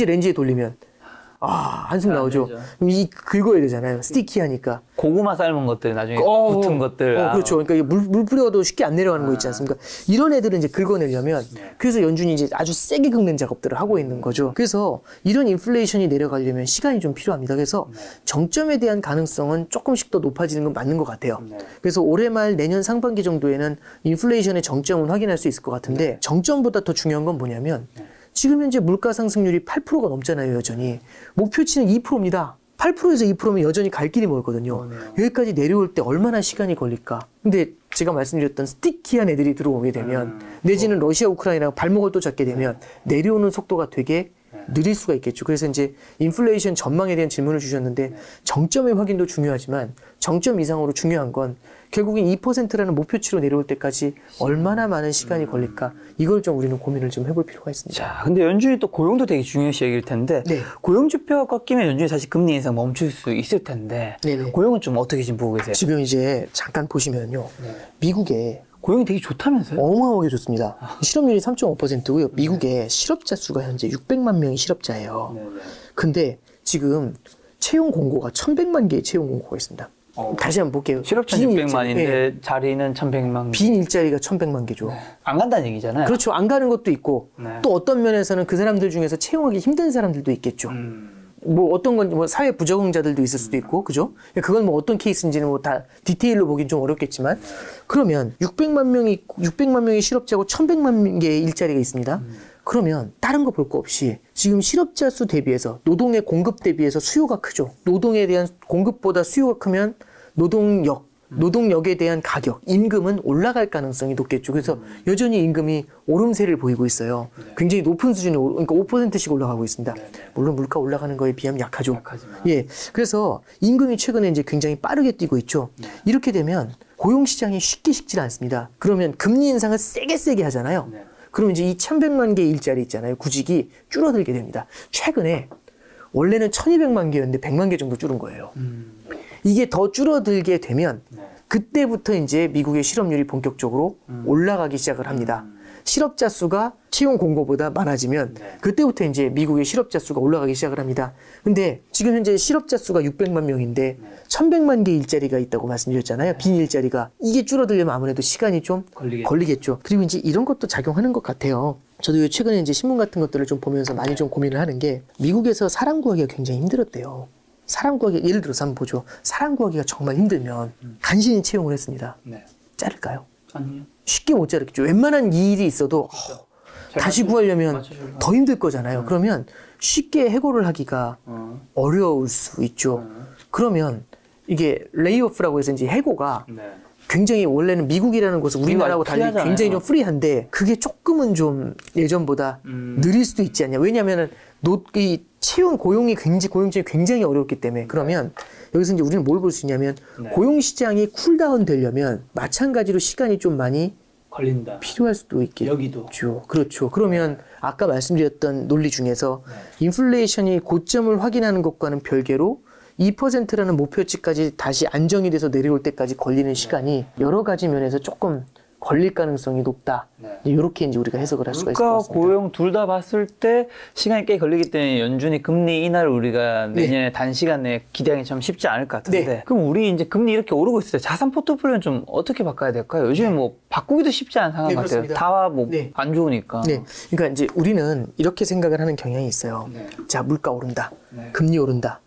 렌즈에 돌리면 한숨 나오죠. 그럼 긁어야 되잖아요. 스티키하니까. 고구마 삶은 것들, 나중에 붙은 것들. 그렇죠. 그러니까 이게 물 뿌려도 쉽게 안 내려가는 거 있지 않습니까? 이런 애들은 이제 긁어내려면, 그래서 연준이 이제 아주 세게 긁는 작업들을 하고 있는 거죠. 그래서 이런 인플레이션이 내려가려면 시간이 좀 필요합니다. 그래서 정점에 대한 가능성은 조금씩 더 높아지는 건 맞는 것 같아요. 그래서 올해 말 내년 상반기 정도에는 인플레이션의 정점은 확인할 수 있을 것 같은데, 정점보다 더 중요한 건 뭐냐면, 지금 현재 물가 상승률이 8%가 넘잖아요, 여전히. 목표치는 2%입니다. 8%에서 2%면 여전히 갈 길이 멀거든요. 여기까지 내려올 때 얼마나 시간이 걸릴까? 근데 제가 말씀드렸던 스티키한 애들이 들어오게 되면 내지는 러시아, 우크라이나가 발목을 또 잡게 되면 내려오는 속도가 되게 느릴 수가 있겠죠. 그래서 이제 인플레이션 전망에 대한 질문을 주셨는데 정점의 확인도 중요하지만 정점 이상으로 중요한 건 결국엔 2%라는 목표치로 내려올 때까지 얼마나 많은 시간이 걸릴까 이걸 좀 우리는 고민을 좀 해볼 필요가 있습니다. 자, 근데 연준이 또 고용도 되게 중요시 여길 텐데 고용 지표가 꺾이면 연준이 사실 금리 인상 멈출 수 있을 텐데 고용은 좀 어떻게 지금 보고 계세요? 지금 이제 잠깐 보시면요. 미국에 고용이 되게 좋다면서요? 어마어마하게 좋습니다. 실업률이 3.5%고요. 미국의 실업자 수가 현재 600만 명이 실업자예요. 근데 지금 채용 공고가 1,100만 개의 채용 공고가 있습니다. 다시 한번 볼게요. 실업자 600만인데 자리는 1,100만 개. 빈 일자리가 1,100만 개죠. 안 간다는 얘기잖아요. 그렇죠. 안 가는 것도 있고 또 어떤 면에서는 그 사람들 중에서 채용하기 힘든 사람들도 있겠죠. 뭐 어떤 건 뭐 사회 부적응자들도 있을 수도 있고, 그죠? 그건 뭐 어떤 케이스인지는 뭐 다 디테일로 보긴 좀 어렵겠지만, 그러면 600만 명의 실업자고 1,100만 개의 일자리가 있습니다. 그러면 다른 거 볼 거 없이 지금 실업자 수 대비해서 노동의 공급 대비해서 수요가 크죠. 노동에 대한 공급보다 수요가 크면 노동력에 대한 가격, 임금은 올라갈 가능성이 높겠죠. 그래서 여전히 임금이 오름세를 보이고 있어요. 굉장히 높은 수준이, 그러니까 5%씩 올라가고 있습니다. 물론 물가 올라가는 거에 비하면 약하죠. 예. 그래서 임금이 최근에 이제 굉장히 빠르게 뛰고 있죠. 이렇게 되면 고용 시장이 쉽게 식질 않습니다. 그러면 금리 인상을 세게 하잖아요. 그럼 이제 이 1,100만 개의 일자리 있잖아요. 구직이 줄어들게 됩니다. 최근에 원래는 1,200만 개였는데 100만 개 정도 줄은 거예요. 이게 더 줄어들게 되면 그때부터 이제 미국의 실업률이 본격적으로 올라가기 시작을 합니다. 실업자 수가 채용 공고보다 많아지면 그때부터 이제 미국의 실업자 수가 올라가기 시작을 합니다. 근데 지금 현재 실업자 수가 600만 명인데 1100만 개 일자리가 있다고 말씀드렸잖아요. 빈 일자리가. 이게 줄어들려면 아무래도 시간이 좀 걸리겠죠. 그리고 이제 이런 것도 작용하는 것 같아요. 저도 최근에 이제 신문 같은 것들을 좀 보면서 많이 좀 고민을 하는 게 미국에서 사람 구하기가 굉장히 힘들었대요. 사람 구하기, 예를 들어서 한번 보죠. 사람 구하기가 정말 힘들면 간신히 채용을 했습니다. 자를까요? 아니요. 쉽게 못 자르겠죠. 웬만한 일이 있어도 다시 구하려면 더 힘들 거잖아요. 그러면 쉽게 해고를 하기가 어려울 수 있죠. 그러면 이게 레이오프라고 해서 이제 해고가 굉장히 원래는 미국이라는 곳은 우리나라하고 달리 굉장히 좀 프리한데 그게 조금은 좀 예전보다 느릴 수도 있지 않냐. 왜냐하면은 이 채용 고용이 고용증이 굉장히 어렵기 때문에. 그러면 여기서 이제 우리는 뭘 볼 수 있냐면 고용 시장이 쿨다운 되려면 마찬가지로 시간이 좀 많이 걸린다. 필요할 수도 있겠죠. 여기도. 그렇죠. 그러면 아까 말씀드렸던 논리 중에서 인플레이션이 고점을 확인하는 것과는 별개로 2%라는 목표치까지 다시 안정이 돼서 내려올 때까지 걸리는 시간이 여러 가지 면에서 조금 걸릴 가능성이 높다. 이렇게 이제 우리가 해석을 할 수가 있을 것 같습니다. 고용 둘 다 봤을 때 시간이 꽤 걸리기 때문에 연준이 금리 인하를 우리가 내년에 단시간 내에 기대하기 참 쉽지 않을 것 같은데. 그럼 우리 이제 금리 이렇게 오르고 있을 때 자산 포트폴리오는 좀 어떻게 바꿔야 될까요? 요즘에 뭐 바꾸기도 쉽지 않은 상황 같아요. 다 뭐 안 좋으니까. 그러니까 이제 우리는 이렇게 생각을 하는 경향이 있어요. 자, 물가 오른다. 금리 오른다.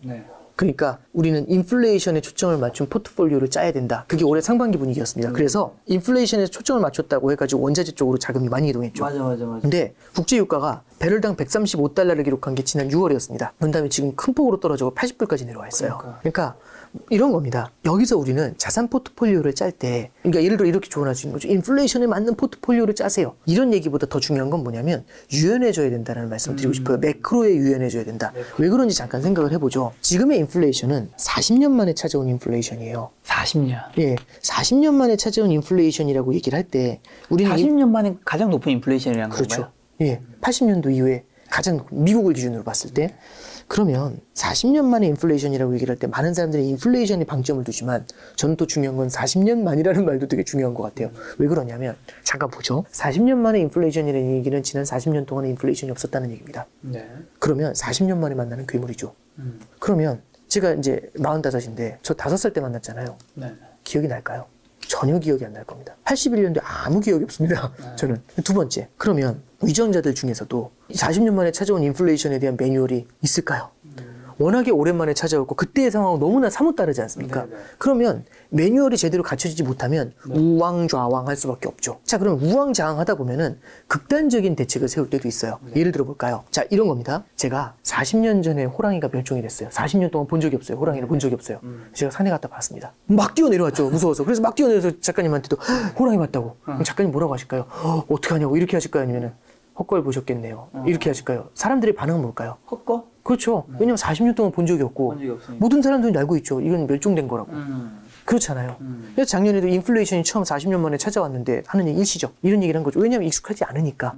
그러니까 우리는 인플레이션에 초점을 맞춘 포트폴리오를 짜야 된다. 그게 올해 상반기 분위기였습니다. 그래서 인플레이션에 초점을 맞췄다고 해가지고 원자재 쪽으로 자금이 많이 이동했죠. 맞아. 근데 국제유가가 배럴당 135달러를 기록한 게 지난 6월이었습니다. 그다음에 지금 큰 폭으로 떨어지고 80불까지 내려와 있어요. 그러니까 이런 겁니다. 여기서 우리는 자산 포트폴리오를 짤 때, 그러니까 예를 들어 이렇게 조언할 수 있는 거죠. 인플레이션에 맞는 포트폴리오를 짜세요. 이런 얘기보다 더 중요한 건 뭐냐면 유연해져야 된다는 말씀을 드리고 싶어요. 매크로에 유연해져야 된다. 왜 그런지 잠깐 생각을 해보죠. 지금의 인플레이션은 40년 만에 찾아온 인플레이션이에요. 40년. 예, 40년 만에 찾아온 인플레이션이라고 얘기를 할 때 우리는 40년 만에 가장 높은 인플레이션이라는 건가요? 그렇죠. 예, 80년도 이후에 가장 미국을 기준으로 봤을 때 그러면 40년 만에 인플레이션이라고 얘기를 할 때 많은 사람들이 인플레이션에 방점을 두지만 저는 또 중요한 건 40년 만이라는 말도 되게 중요한 것 같아요. 왜 그러냐면 잠깐 보죠. 40년 만에 인플레이션이라는 얘기는 지난 40년 동안에 인플레이션이 없었다는 얘기입니다. 그러면 40년 만에 만나는 괴물이죠. 그러면 제가 이제 45인데 저 5살 때 만났잖아요. 기억이 날까요? 전혀 기억이 안 날 겁니다. 81년도에 아무 기억이 없습니다. 저는. 두 번째, 그러면 위정자들 중에서도 40년 만에 찾아온 인플레이션에 대한 매뉴얼이 있을까요? 워낙에 오랜만에 찾아왔고 그때의 상황은 너무나 사뭇 다르지 않습니까? 그러면 매뉴얼이 제대로 갖춰지지 못하면 우왕좌왕 할 수밖에 없죠. 자, 그럼 우왕좌왕 하다 보면은 극단적인 대책을 세울 때도 있어요. 예를 들어 볼까요? 자, 이런 겁니다. 제가 40년 전에 호랑이가 멸종이 됐어요. 40년 동안 본 적이 없어요. 호랑이를 본 적이 없어요. 제가 산에 갔다 봤습니다. 막 뛰어내려왔죠. 무서워서. 그래서 막 뛰어내려서 작가님한테도 호랑이 봤다고. 그럼 작가님 뭐라고 하실까요? 어떡하냐고 이렇게 하실까요? 아니면은 헛걸 보셨겠네요. 이렇게 하실까요? 사람들의 반응은 뭘까요? 헛거? 그렇죠. 왜냐면 40년 동안 본 적이 없고 모든 사람들이 알고 있죠. 이건 멸종된 거라고. 그렇잖아요. 그래서 작년에도 인플레이션이 처음 40년 만에 찾아왔는데 하는 얘기 일시적. 이런 얘기를 한 거죠. 왜냐면 익숙하지 않으니까.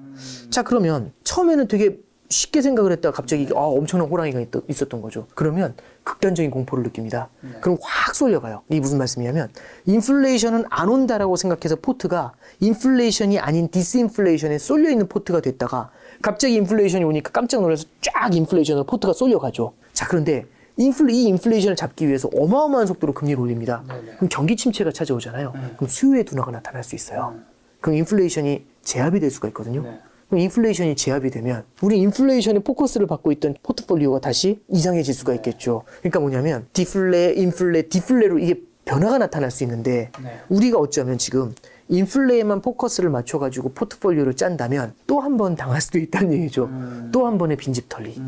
자, 그러면 처음에는 되게 쉽게 생각을 했다가 갑자기 엄청난 호랑이가 있었던 거죠. 그러면 극단적인 공포를 느낍니다. 그럼 확 쏠려가요. 이게 무슨 말씀이냐면 인플레이션은 안 온다라고 생각해서 포트가 인플레이션이 아닌 디스인플레이션에 쏠려있는 포트가 됐다가 갑자기 인플레이션이 오니까 깜짝 놀라서 쫙 인플레이션으로 포트가 쏠려가죠. 자, 그런데 이 인플레이션을 잡기 위해서 어마어마한 속도로 금리를 올립니다. 그럼 경기 침체가 찾아오잖아요. 그럼 수요의 둔화가 나타날 수 있어요. 그럼 인플레이션이 제압이 될 수가 있거든요. 그럼 인플레이션이 제압이 되면 우리 인플레이션에 포커스를 받고 있던 포트폴리오가 다시 이상해질 수가 있겠죠. 그러니까 뭐냐면 디플레, 인플레, 디플레로 이게 변화가 나타날 수 있는데 우리가 어쩌면 지금 인플레에만 포커스를 맞춰가지고 포트폴리오를 짠다면 또 한 번 당할 수도 있다는 얘기죠. 또 한 번의 빈집털이.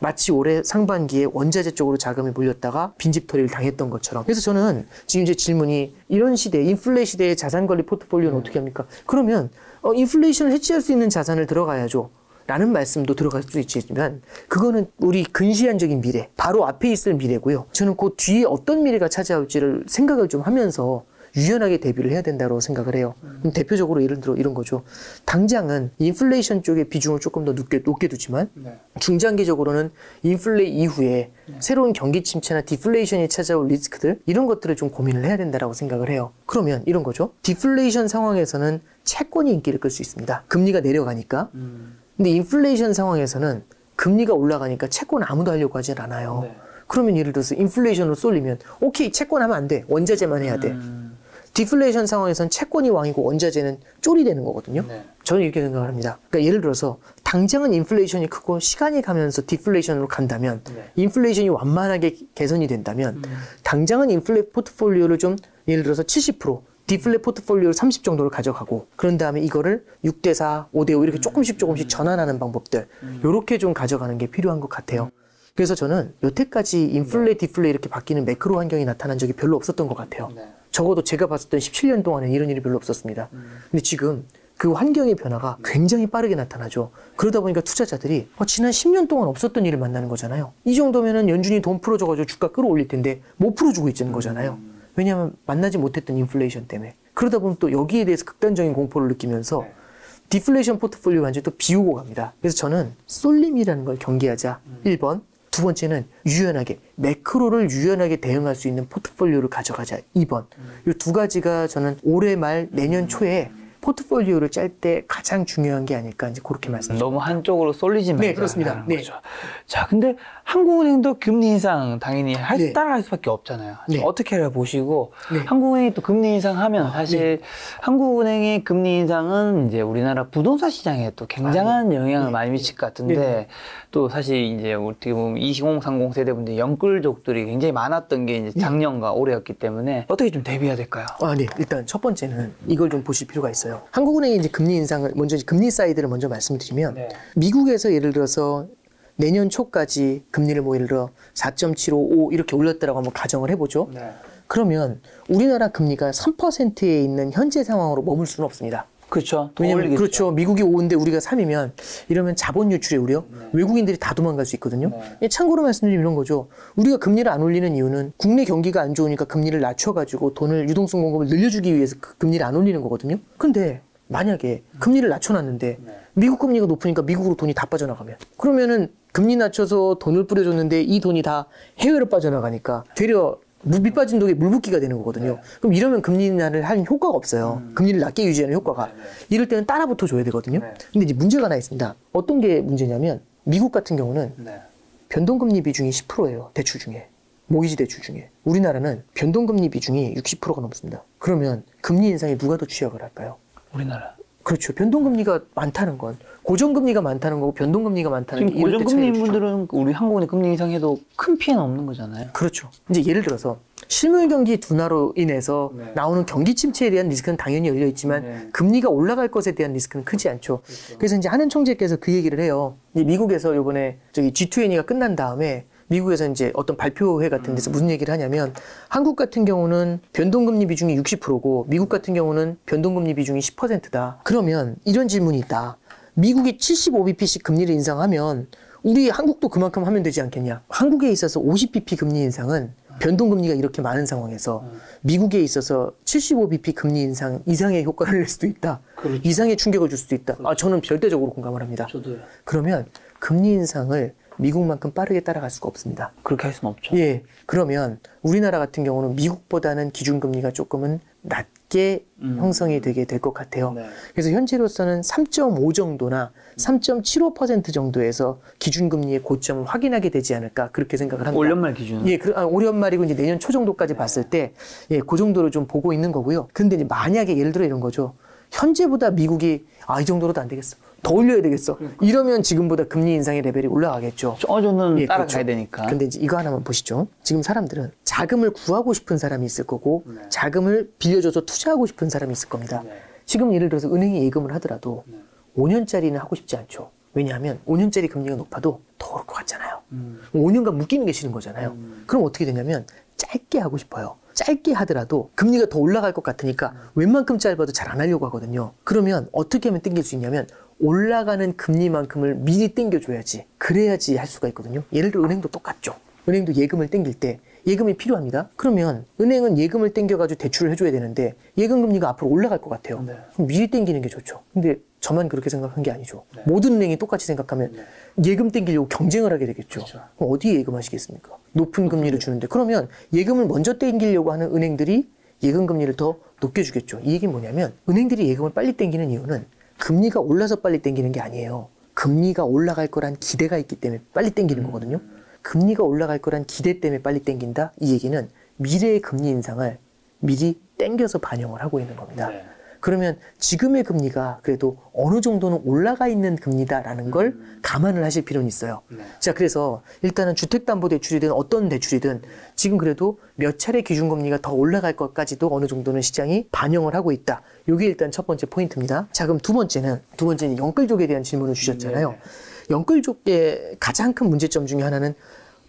마치 올해 상반기에 원자재 쪽으로 자금이 몰렸다가 빈집털이를 당했던 것처럼. 그래서 저는 지금 이제 질문이 이런 시대, 인플레 시대의 자산관리 포트폴리오는 어떻게 합니까? 그러면 인플레이션을 해치할 수 있는 자산을 들어가야죠. 라는 말씀도 들어갈 수 있지만 그거는 우리 근시안적인 미래, 바로 앞에 있을 미래고요. 저는 그 뒤에 어떤 미래가 찾아올지를 생각을 좀 하면서 유연하게 대비를 해야 된다고 생각을 해요. 그럼 대표적으로 예를 들어 이런 거죠. 당장은 인플레이션 쪽의 비중을 조금 더 높게 두지만 중장기적으로는 인플레 이후에 새로운 경기 침체나 디플레이션이 찾아올 리스크들 이런 것들을 좀 고민을 해야 된다고 생각을 해요. 그러면 이런 거죠. 디플레이션 상황에서는 채권이 인기를 끌 수 있습니다. 금리가 내려가니까. 근데 인플레이션 상황에서는 금리가 올라가니까 채권 아무도 하려고 하질 않아요. 그러면 예를 들어서 인플레이션으로 쏠리면 오케이 채권 하면 안 돼. 원자재만 해야 돼. 디플레이션 상황에서는 채권이 왕이고 원자재는 쫄이 되는 거거든요. 저는 이렇게 생각을 합니다. 그러니까 예를 들어서 당장은 인플레이션이 크고 시간이 가면서 디플레이션으로 간다면 인플레이션이 완만하게 개선이 된다면 당장은 인플레 포트폴리오를 좀 예를 들어서 70% 디플레 포트폴리오를 30 정도를 가져가고 그런 다음에 이거를 6대4, 5대5 이렇게 조금씩 전환하는 방법들 이렇게 좀 가져가는 게 필요한 것 같아요. 그래서 저는 여태까지 인플레, 디플레 이렇게 바뀌는 매크로 환경이 나타난 적이 별로 없었던 것 같아요. 적어도 제가 봤었던 17년 동안에 이런 일이 별로 없었습니다. 근데 지금 그 환경의 변화가 굉장히 빠르게 나타나죠. 그러다 보니까 투자자들이 지난 10년 동안 없었던 일을 만나는 거잖아요. 이 정도면은 연준이 돈 풀어줘가지고 주가 끌어올릴 텐데 못 풀어주고 있는 거잖아요. 왜냐하면 만나지 못했던 인플레이션 때문에. 그러다 보면 또 여기에 대해서 극단적인 공포를 느끼면서 디플레이션 포트폴리오 완전히 또 비우고 갑니다. 그래서 저는 쏠림이라는 걸 경계하자. 1번. 두 번째는 유연하게, 매크로를 유연하게 대응할 수 있는 포트폴리오를 가져가자. 2번. 이 두 가지가 저는 올해 말 내년 초에 포트폴리오를 짤 때 가장 중요한 게 아닐까 이제 그렇게 말씀드립니다. 너무 한쪽으로 쏠리지 말자. 네, 그렇습니다. 네. 거죠. 자, 근데 한국은행도 금리 인상 당연히 따라갈 수밖에 없잖아요. 어떻게 보시고 한국은행이 또 금리 인상하면 사실 한국은행의 금리 인상은 이제 우리나라 부동산 시장에 또 굉장한 영향을 많이 미칠 것 같은데 또 사실 이제 어떻게 보면 2030 세대분들 영끌족들이 굉장히 많았던 게 이제 작년과 올해였기 때문에 어떻게 좀 대비해야 될까요? 네. 일단 첫 번째는 이걸 좀 보실 필요가 있어요. 한국은행이 이제 금리 인상을 먼저 금리 사이드를 먼저 말씀드리면 미국에서 예를 들어서 내년 초까지 금리를 뭐 예를 들어 4.75 이렇게 올렸다라고 한번 가정을 해보죠. 그러면 우리나라 금리가 3%에 있는 현재 상황으로 머물 수는 없습니다. 그렇죠. 왜냐면 그렇죠. 미국이 5인데 우리가 3이면 이러면 자본 유출의 우려, 외국인들이 다 도망갈 수 있거든요. 참고로 말씀드리면 이런 거죠. 우리가 금리를 안 올리는 이유는 국내 경기가 안 좋으니까 금리를 낮춰가지고 돈을 유동성 공급을 늘려주기 위해서 금리를 안 올리는 거거든요. 근데 만약에 금리를 낮춰놨는데 미국 금리가 높으니까 미국으로 돈이 다 빠져나가면 그러면은 금리 낮춰서 돈을 뿌려줬는데 이 돈이 다 해외로 빠져나가니까 되려 밑빠진 독에 물붓기가 되는 거거든요. 그럼 이러면 금리 인하를 하는 효과가 없어요. 금리를 낮게 유지하는 효과가. 이럴 때는 따라붙어 줘야 되거든요. 근데 이제 문제가 하나 있습니다. 어떤 게 문제냐면 미국 같은 경우는 변동금리 비중이 10%예요. 대출 중에. 모기지 대출 중에. 우리나라는 변동금리 비중이 60%가 넘습니다. 그러면 금리 인상에 누가 더 취약을 할까요? 우리나라. 그렇죠. 변동금리가 많다는 건 고정금리가 많다는 거고 변동금리가 많다는 게 지금 고정금리 분들은 우리 한국은행 금리 인상해도 큰 피해는 없는 거잖아요. 그렇죠. 이제 예를 들어서 실물 경기 둔화로 인해서 나오는 경기 침체에 대한 리스크는 당연히 열려 있지만 금리가 올라갈 것에 대한 리스크는 크지 않죠. 그래서 이제 한은 총재께서 그 얘기를 해요. 미국에서 이번에 G20가 끝난 다음에 미국에서 이제 어떤 발표회 같은 데서 무슨 얘기를 하냐면 한국 같은 경우는 변동금리 비중이 60%고 미국 같은 경우는 변동금리 비중이 10%다. 그러면 이런 질문이 있다. 미국이 75bp씩 금리를 인상하면 우리 한국도 그만큼 하면 되지 않겠냐. 한국에 있어서 50bp 금리 인상은 변동금리가 이렇게 많은 상황에서 미국에 있어서 75bp 금리 인상 이상의 효과를 낼 수도 있다. 그렇죠. 이상의 충격을 줄 수도 있다. 저는 절대적으로 공감을 합니다. 저도요. 그러면 금리 인상을 미국만큼 빠르게 따라갈 수가 없습니다. 그렇게 할 수는 없죠. 예. 그러면 우리나라 같은 경우는 미국보다는 기준금리가 조금은 낮게 형성이 되게 될 것 같아요. 그래서 현재로서는 3.5 정도나 3.75% 정도에서 기준금리의 고점을 확인하게 되지 않을까 그렇게 생각을 합니다. 올 연말 기준. 예, 올 연말이고 이제 내년 초 정도까지 봤을 때 예, 그 정도로 좀 보고 있는 거고요. 근데 이제 만약에 예를 들어 이런 거죠. 현재보다 미국이 이 정도로도 안 되겠어. 더 올려야 되겠어. 이러면 지금보다 금리 인상의 레벨이 올라가겠죠. 저는 예, 따라가야 그렇죠. 되니까. 근데 이제 이거 하나만 보시죠. 지금 사람들은 자금을 구하고 싶은 사람이 있을 거고 자금을 빌려줘서 투자하고 싶은 사람이 있을 겁니다. 지금 예를 들어서 은행에 예금을 하더라도 5년짜리는 하고 싶지 않죠. 왜냐하면 5년짜리 금리가 높아도 더 오를 것 같잖아요. 5년간 묶이는 게 싫은 거잖아요. 그럼 어떻게 되냐면 짧게 하고 싶어요. 짧게 하더라도 금리가 더 올라갈 것 같으니까 웬만큼 짧아도 잘 안 하려고 하거든요. 그러면 어떻게 하면 땡길 수 있냐면 올라가는 금리만큼을 미리 땡겨줘야지. 그래야지 할 수가 있거든요. 예를 들어 은행도 똑같죠. 은행도 예금을 땡길 때 예금이 필요합니다. 그러면 은행은 예금을 땡겨가지고 대출을 해줘야 되는데 예금 금리가 앞으로 올라갈 것 같아요. 네. 그럼 미리 땡기는 게 좋죠. 근데 저만 그렇게 생각한 게 아니죠. 네. 모든 은행이 똑같이 생각하면 예금 땡기려고 경쟁을 하게 되겠죠. 그렇죠. 그럼 어디에 예금하시겠습니까? 높은 금리를 주는데. 그러면 예금을 먼저 땡기려고 하는 은행들이 예금 금리를 더 높게 주겠죠. 이 얘기는 뭐냐면 은행들이 예금을 빨리 땡기는 이유는 금리가 올라서 빨리 땡기는 게 아니에요. 금리가 올라갈 거란 기대가 있기 때문에 빨리 땡기는 거거든요. 금리가 올라갈 거란 기대 때문에 빨리 땡긴다? 이 얘기는 미래의 금리 인상을 미리 땡겨서 반영을 하고 있는 겁니다. 네. 그러면 지금의 금리가 그래도 어느 정도는 올라가 있는 금리다라는 걸 감안을 하실 필요는 있어요. 네. 자, 그래서 일단은 주택담보대출이든 어떤 대출이든 지금 그래도 몇 차례 기준금리가 더 올라갈 것까지도 어느 정도는 시장이 반영을 하고 있다. 이게 일단 첫 번째 포인트입니다. 자, 그럼 두 번째는 영끌족에 대한 질문을 주셨잖아요. 네. 영끌족의 가장 큰 문제점 중에 하나는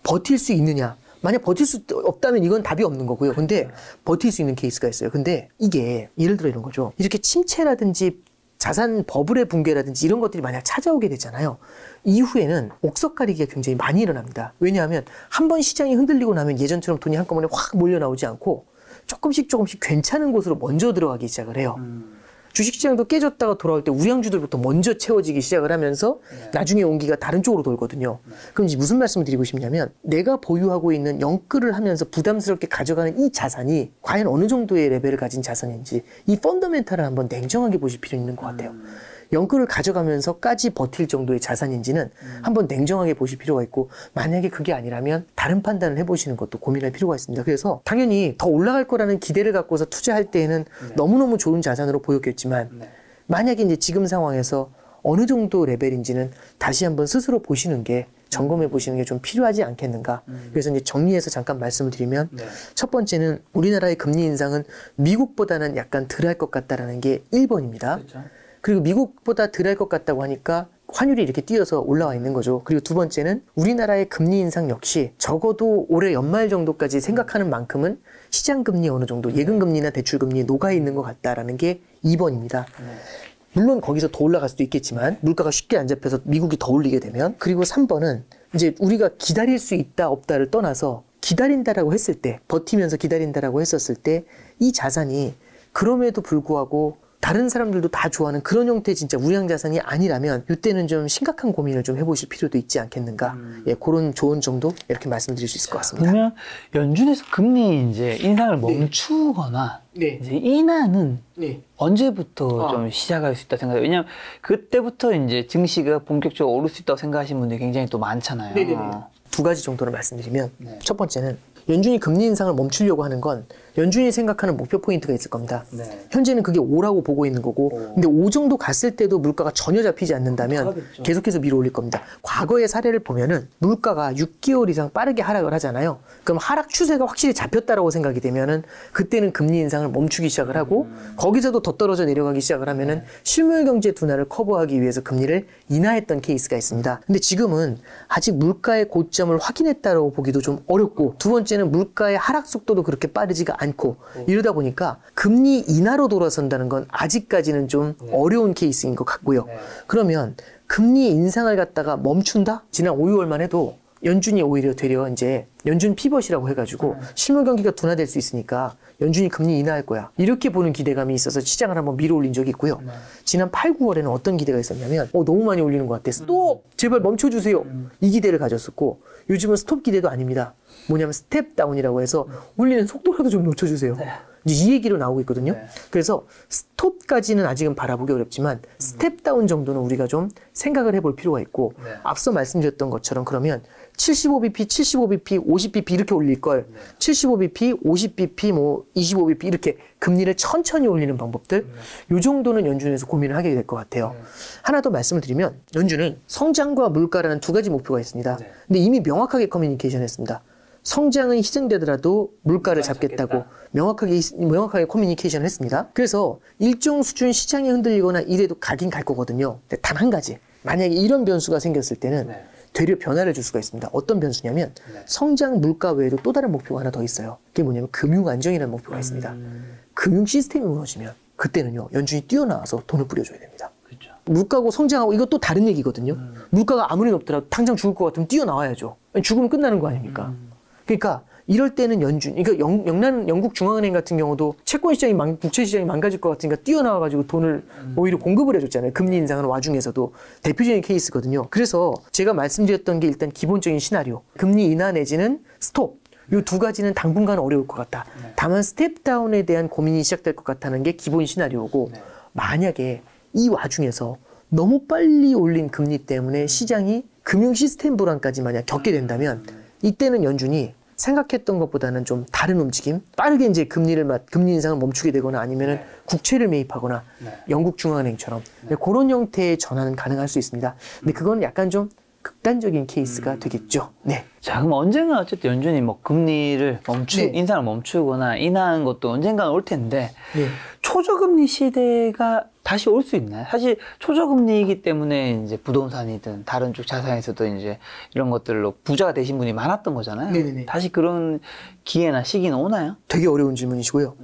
버틸 수 있느냐. 만약 버틸 수 없다면 이건 답이 없는 거고요. 근데 버틸 수 있는 케이스가 있어요. 근데 이게 예를 들어 이런 거죠. 이렇게 침체라든지 자산 버블의 붕괴라든지 이런 것들이 만약 찾아오게 되잖아요. 이후에는 옥석가리기가 굉장히 많이 일어납니다. 왜냐하면 한번 시장이 흔들리고 나면 예전처럼 돈이 한꺼번에 확 몰려 나오지 않고 조금씩 괜찮은 곳으로 먼저 들어가기 시작을 해요. 주식시장도 깨졌다가 돌아올 때 우량주들부터 먼저 채워지기 시작을 하면서 나중에 온기가 다른 쪽으로 돌거든요. 그럼 이제 무슨 말씀을 드리고 싶냐면 내가 보유하고 있는 영끌을 하면서 부담스럽게 가져가는 이 자산이 과연 어느 정도의 레벨을 가진 자산인지 이 펀더멘탈을 한번 냉정하게 보실 필요 있는 것 같아요. 영끌을 가져가면서까지 버틸 정도의 자산인지는 한번 냉정하게 보실 필요가 있고 만약에 그게 아니라면 다른 판단을 해보시는 것도 고민할 필요가 있습니다. 그래서 당연히 더 올라갈 거라는 기대를 갖고서 투자할 때에는 너무너무 좋은 자산으로 보였겠지만 만약에 이제 지금 상황에서 어느 정도 레벨인지는 다시 한번 스스로 보시는 게 점검해 보시는 게 좀 필요하지 않겠는가. 그래서 이제 정리해서 잠깐 말씀을 드리면 첫 번째는 우리나라의 금리 인상은 미국보다는 약간 덜할 것 같다라는 게 1번입니다. 그렇죠. 그리고 미국보다 덜할 것 같다고 하니까 환율이 이렇게 뛰어서 올라와 있는 거죠. 그리고 두 번째는 우리나라의 금리 인상 역시 적어도 올해 연말 정도까지 생각하는 만큼은 시장금리 어느 정도 예금금리나 대출금리에 녹아 있는 것 같다라는 게 2번입니다. 물론 거기서 더 올라갈 수도 있겠지만 물가가 쉽게 안 잡혀서 미국이 더 올리게 되면. 그리고 3번은 이제 우리가 기다릴 수 있다 없다를 떠나서 기다린다라고 했을 때 버티면서 기다린다라고 했었을 때 이 자산이 그럼에도 불구하고 다른 사람들도 다 좋아하는 그런 형태의 진짜 우량자산이 아니라면 이때는 좀 심각한 고민을 좀 해보실 필요도 있지 않겠는가. 예, 그런 조언 정도 이렇게 말씀드릴 수 있을 것 같습니다. 그러면 연준에서 금리 이제 인상을 멈추거나 이제 인하는 언제부터 좀 시작할 수 있다 생각해요? 왜냐면 그때부터 이제 증시가 본격적으로 오를 수 있다고 생각하시는 분들이 굉장히 또 많잖아요. 두 가지 정도를 말씀드리면 첫 번째는 연준이 금리 인상을 멈추려고 하는 건 연준이 생각하는 목표 포인트가 있을 겁니다. 현재는 그게 5라고 보고 있는 거고 근데 5 정도 갔을 때도 물가가 전혀 잡히지 않는다면 계속해서 밀어 올릴 겁니다. 과거의 사례를 보면은 물가가 6개월 이상 빠르게 하락을 하잖아요. 그럼 하락 추세가 확실히 잡혔다라고 생각이 되면은 그때는 금리 인상을 멈추기 시작을 하고 거기서도 더 떨어져 내려가기 시작을 하면은 실물 경제 둔화를 커버하기 위해서 금리를 인하했던 케이스가 있습니다. 근데 지금은 아직 물가의 고점을 확인했다라고 보기도 좀 어렵고 두 번째는 물가의 하락 속도도 그렇게 빠르지가 않고 이러다 보니까 금리 인하로 돌아선다는 건 아직까지는 좀 어려운 케이스인 것 같고요. 그러면 금리 인상을 갖다가 멈춘다? 지난 5, 6월만 해도 연준이 오히려 되려 이제 연준 피벗이라고 해가지고 실물 경기가 둔화될 수 있으니까 연준이 금리 인하할 거야. 이렇게 보는 기대감이 있어서 시장을 한번 밀어 올린 적이 있고요. 지난 8, 9월에는 어떤 기대가 있었냐면 너무 많이 올리는 것 같아. 스톱! 제발 멈춰주세요. 이 기대를 가졌었고 요즘은 스톱 기대도 아닙니다. 뭐냐면 스텝 다운이라고 해서 올리는 속도라도 좀 놓쳐주세요. 이제 이 얘기로 나오고 있거든요. 그래서 스톱까지는 아직은 바라보기 어렵지만 스텝 다운 정도는 우리가 좀 생각을 해볼 필요가 있고 앞서 말씀드렸던 것처럼 그러면 75bp, 75bp, 50bp 이렇게 올릴 걸 75bp, 50bp, 뭐 25bp 이렇게 금리를 천천히 올리는 방법들 요 정도는 연준에서 고민을 하게 될 것 같아요. 하나 더 말씀을 드리면 연준은 성장과 물가라는 두 가지 목표가 있습니다. 근데 이미 명확하게 커뮤니케이션 했습니다. 성장은 희생되더라도 물가를 잡겠다고 명확하게 커뮤니케이션을 했습니다. 그래서 일정 수준 시장이 흔들리거나 이래도 가긴 갈 거거든요. 근데 단 한 가지. 만약에 이런 변수가 생겼을 때는 되려 변화를 줄 수가 있습니다. 어떤 변수냐면 성장 물가 외에도 또 다른 목표가 하나 더 있어요. 그게 뭐냐면 금융 안정이라는 목표가 있습니다. 금융 시스템이 무너지면 그때는요 연준이 뛰어나와서 돈을 뿌려줘야 됩니다. 그렇죠. 물가고 성장하고 이것도 다른 얘기거든요. 물가가 아무리 높더라도 당장 죽을 것 같으면 뛰어나와야죠. 죽으면 끝나는 거 아닙니까? 그러니까 이럴 때는 연준, 그러니까 영국 중앙은행 같은 경우도 채권 시장이 국채 시장이 망가질 것 같으니까 뛰어나와가지고 돈을 오히려 공급을 해줬잖아요. 금리 인상하는 와중에서도 대표적인 케이스거든요. 그래서 제가 말씀드렸던 게 일단 기본적인 시나리오. 금리 인하 내지는 스톱. 이 두 가지는 당분간 어려울 것 같다. 다만 스텝다운에 대한 고민이 시작될 것 같다는 게 기본 시나리오고 만약에 이 와중에서 너무 빨리 올린 금리 때문에 시장이 금융 시스템 불안까지 만약 겪게 된다면 이때는 연준이 생각했던 것보다는 좀 다른 움직임, 빠르게 이제 금리 인상을 멈추게 되거나 아니면은 국채를 매입하거나 영국 중앙은행처럼 그런 형태의 전환은 가능할 수 있습니다. 근데 그건 약간 좀 극단적인 케이스가 되겠죠. 네. 자, 그럼 언젠가 어쨌든 연준이 뭐 금리를 인상을 멈추거나 인하하는 것도 언젠가는 올 텐데 초저금리 시대가 다시 올 수 있나요? 사실 초저금리이기 때문에 이제 부동산이든 다른 쪽 자산에서도 이제 이런 것들로 부자가 되신 분이 많았던 거잖아요. 네네네. 다시 그런 기회나 시기는 오나요? 되게 어려운 질문이시고요.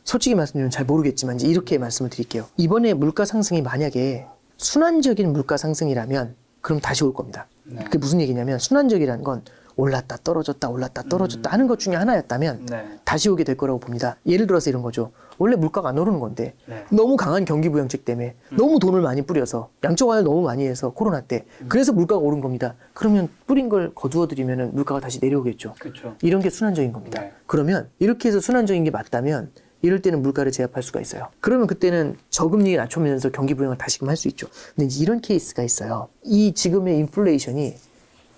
솔직히 말씀드리면 잘 모르겠지만 이제 이렇게 말씀을 드릴게요. 이번에 물가 상승이 만약에 순환적인 물가 상승이라면 그럼 다시 올 겁니다. 그게 무슨 얘기냐면 순환적이라는 건 올랐다 떨어졌다 올랐다 떨어졌다 하는 것 중에 하나였다면 다시 오게 될 거라고 봅니다. 예를 들어서 이런 거죠. 원래 물가가 안 오르는 건데 너무 강한 경기 부양책 때문에 너무 돈을 많이 뿌려서 양적 완화를 너무 많이 해서 코로나 때 그래서 물가가 오른 겁니다. 그러면 뿌린 걸 거두어 들이면 물가가 다시 내려오겠죠. 그쵸. 이런 게 순환적인 겁니다. 그러면 이렇게 해서 순환적인 게 맞다면 이럴 때는 물가를 제압할 수가 있어요. 그러면 그때는 저금리 낮추면서 경기 부양을 다시금 할 수 있죠. 근데 이런 케이스가 있어요. 이 지금의 인플레이션이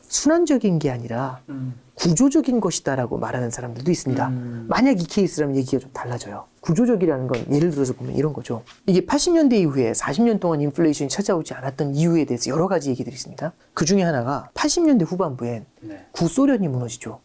순환적인 게 아니라 구조적인 것이다라고 말하는 사람들도 있습니다. 만약 이 케이스라면 얘기가 좀 달라져요. 구조적이라는 건 예를 들어서 보면 이런 거죠. 이게 80년대 이후에 40년 동안 인플레이션이 찾아오지 않았던 이유에 대해서 여러 가지 얘기들이 있습니다. 그 중에 하나가 80년대 후반부엔 구소련이 무너지죠.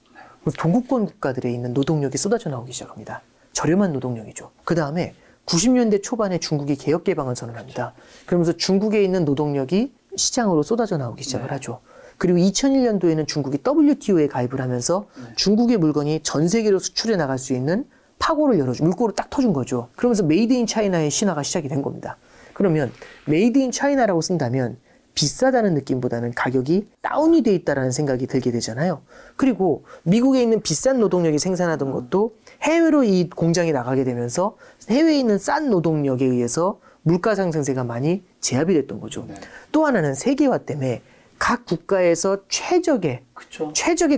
동구권 국가들에 있는 노동력이 쏟아져 나오기 시작합니다. 저렴한 노동력이죠. 그 다음에 90년대 초반에 중국이 개혁 개방을 선언합니다. 그러면서 중국에 있는 노동력이 시장으로 쏟아져 나오기 시작을 하죠. 그리고 2001년도에는 중국이 WTO에 가입을 하면서 중국의 물건이 전 세계로 수출해 나갈 수 있는 파고를 열어줘 물꼬를 딱 터준 거죠. 그러면서 메이드 인 차이나의 신화가 시작이 된 겁니다. 그러면 메이드 인 차이나라고 쓴다면 비싸다는 느낌보다는 가격이 다운이 돼 있다는 생각이 들게 되잖아요. 그리고 미국에 있는 비싼 노동력이 생산하던 것도 해외로 이 공장이 나가게 되면서 해외에 있는 싼 노동력에 의해서 물가 상승세가 많이 제압이 됐던 거죠. 또 하나는 세계화 때문에 각 국가에서 최적의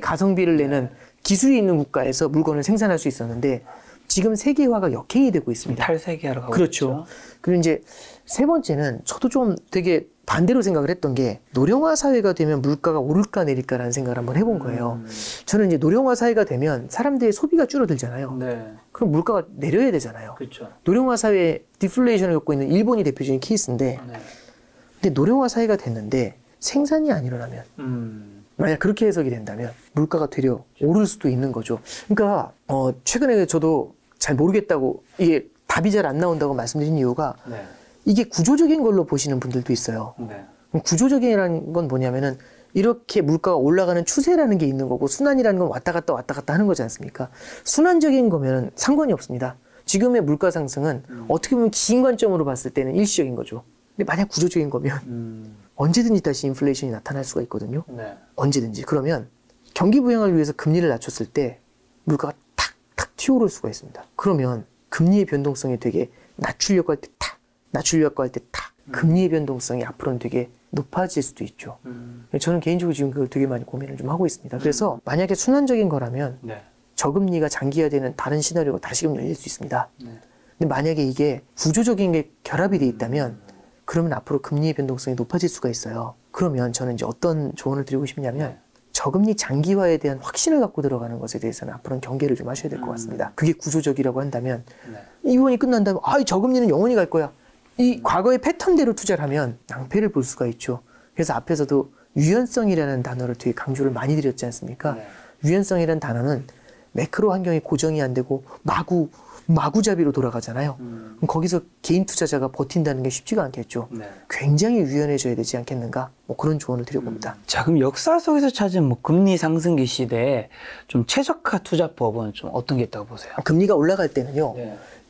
가성비를 내는 기술이 있는 국가에서 물건을 생산할 수 있었는데 지금 세계화가 역행이 되고 있습니다. 탈세계화로 가고 그렇죠. 있죠. 그리고 이제 세 번째는 저도 좀 되게 반대로 생각을 했던 게 노령화 사회가 되면 물가가 오를까 내릴까라는 생각을 한번 해본 거예요. 저는 이제 노령화 사회가 되면 사람들의 소비가 줄어들잖아요. 그럼 물가가 내려야 되잖아요. 그렇죠. 노령화 사회에 디플레이션을 겪고 있는 일본이 대표적인 케이스인데 근데 노령화 사회가 됐는데 생산이 안 일어나면 만약 그렇게 해석이 된다면 물가가 되려 오를 수도 있는 거죠. 그러니까 최근에 저도 잘 모르겠다고 이게 답이 잘 안 나온다고 말씀드린 이유가 이게 구조적인 걸로 보시는 분들도 있어요. 그럼 구조적이라는 건 뭐냐면은 이렇게 물가가 올라가는 추세라는 게 있는 거고 순환이라는 건 왔다 갔다 하는 거지 않습니까? 순환적인 거면 상관이 없습니다. 지금의 물가 상승은 어떻게 보면 긴 관점으로 봤을 때는 일시적인 거죠. 근데 만약 구조적인 거면 언제든지 다시 인플레이션이 나타날 수가 있거든요. 언제든지. 그러면 경기 부양을 위해서 금리를 낮췄을 때 물가가 탁 튀어오를 수가 있습니다. 그러면 금리의 변동성이 되게 낮추려고 할 때 탁, 낮추려고 할 때 탁, 금리의 변동성이 앞으로는 되게 높아질 수도 있죠. 저는 개인적으로 지금 그걸 되게 많이 고민을 좀 하고 있습니다. 그래서 만약에 순환적인 거라면 저금리가 장기화되는 다른 시나리오가 다시금 열릴 수 있습니다. 근데 만약에 이게 구조적인 게 결합이 돼 있다면 그러면 앞으로 금리의 변동성이 높아질 수가 있어요. 그러면 저는 이제 어떤 조언을 드리고 싶냐면 저금리 장기화에 대한 확신을 갖고 들어가는 것에 대해서는 앞으로는 경계를 좀 하셔야 될 것 같습니다. 그게 구조적이라고 한다면 이번이 끝난다면 저금리는 영원히 갈 거야. 이 과거의 패턴대로 투자를 하면 낭패를 볼 수가 있죠. 그래서 앞에서도 유연성이라는 단어를 되게 강조를 많이 드렸지 않습니까? 유연성이라는 단어는 매크로 환경이 고정이 안 되고 마구잡이로 돌아가잖아요. 그럼 거기서 개인 투자자가 버틴다는 게 쉽지가 않겠죠. 굉장히 유연해져야 되지 않겠는가? 뭐 그런 조언을 드려봅니다. 자, 그럼 역사 속에서 찾은 뭐 금리 상승기 시대에 좀 최적화 투자법은 좀 어떤 게 있다고 보세요? 금리가 올라갈 때는요.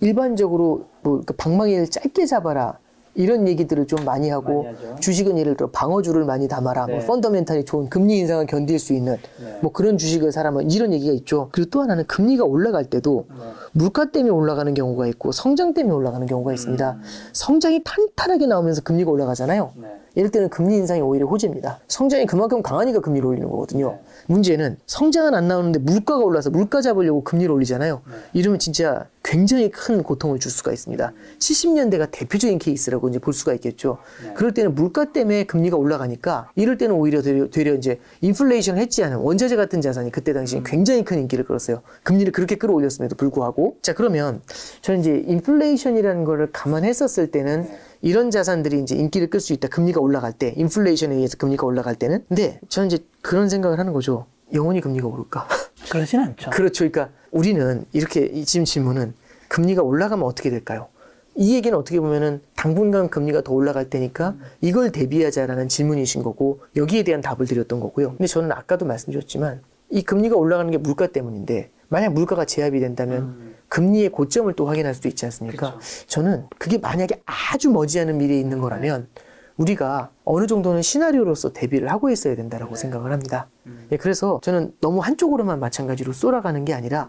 일반적으로 뭐 방망이를 짧게 잡아라 이런 얘기들을 좀 많이 하고 주식은 예를 들어 방어주를 많이 담아라. 뭐 펀더멘탈이 좋은 금리 인상을 견딜 수 있는 뭐 그런 주식을 사라. 뭐 이런 얘기가 있죠. 그리고 또 하나는 금리가 올라갈 때도 물가 때문에 올라가는 경우가 있고 성장 때문에 올라가는 경우가 있습니다. 성장이 탄탄하게 나오면서 금리가 올라가잖아요. 이럴 때는 금리 인상이 오히려 호재입니다. 성장이 그만큼 강하니까 금리를 올리는 거거든요. 문제는 성장은 안 나오는데 물가가 올라서 물가 잡으려고 금리를 올리잖아요. 이러면 진짜 굉장히 큰 고통을 줄 수가 있습니다. 70년대가 대표적인 케이스라고 이제 볼 수가 있겠죠. 그럴 때는 물가 때문에 금리가 올라가니까 이럴 때는 오히려 되려 이제 인플레이션 해지하는 원자재 같은 자산이 그때 당시에 굉장히 큰 인기를 끌었어요. 금리를 그렇게 끌어올렸음에도 불구하고. 자, 그러면 저는 이제 인플레이션이라는 거를 감안했었을 때는 이런 자산들이 이제 인기를 끌 수 있다. 금리가 올라갈 때, 인플레이션에 의해서 금리가 올라갈 때는. 근데 저는 이제 그런 생각을 하는 거죠. 영원히 금리가 오를까? 그렇진 않죠. 그렇죠. 그러니까 우리는 이렇게 지금 질문은 금리가 올라가면 어떻게 될까요? 이 얘기는 어떻게 보면은 당분간 금리가 더 올라갈 테니까 이걸 대비하자라는 질문이신 거고 여기에 대한 답을 드렸던 거고요. 근데 저는 아까도 말씀드렸지만 이 금리가 올라가는 게 물가 때문인데 만약 물가가 제압이 된다면 금리의 고점을 또 확인할 수도 있지 않습니까? 그쵸. 저는 그게 만약에 아주 머지않은 미래에 있는 거라면 우리가 어느 정도는 시나리오로서 대비를 하고 있어야 된다라고 생각을 합니다. 예, 그래서 저는 너무 한쪽으로만 마찬가지로 쏠아가는 게 아니라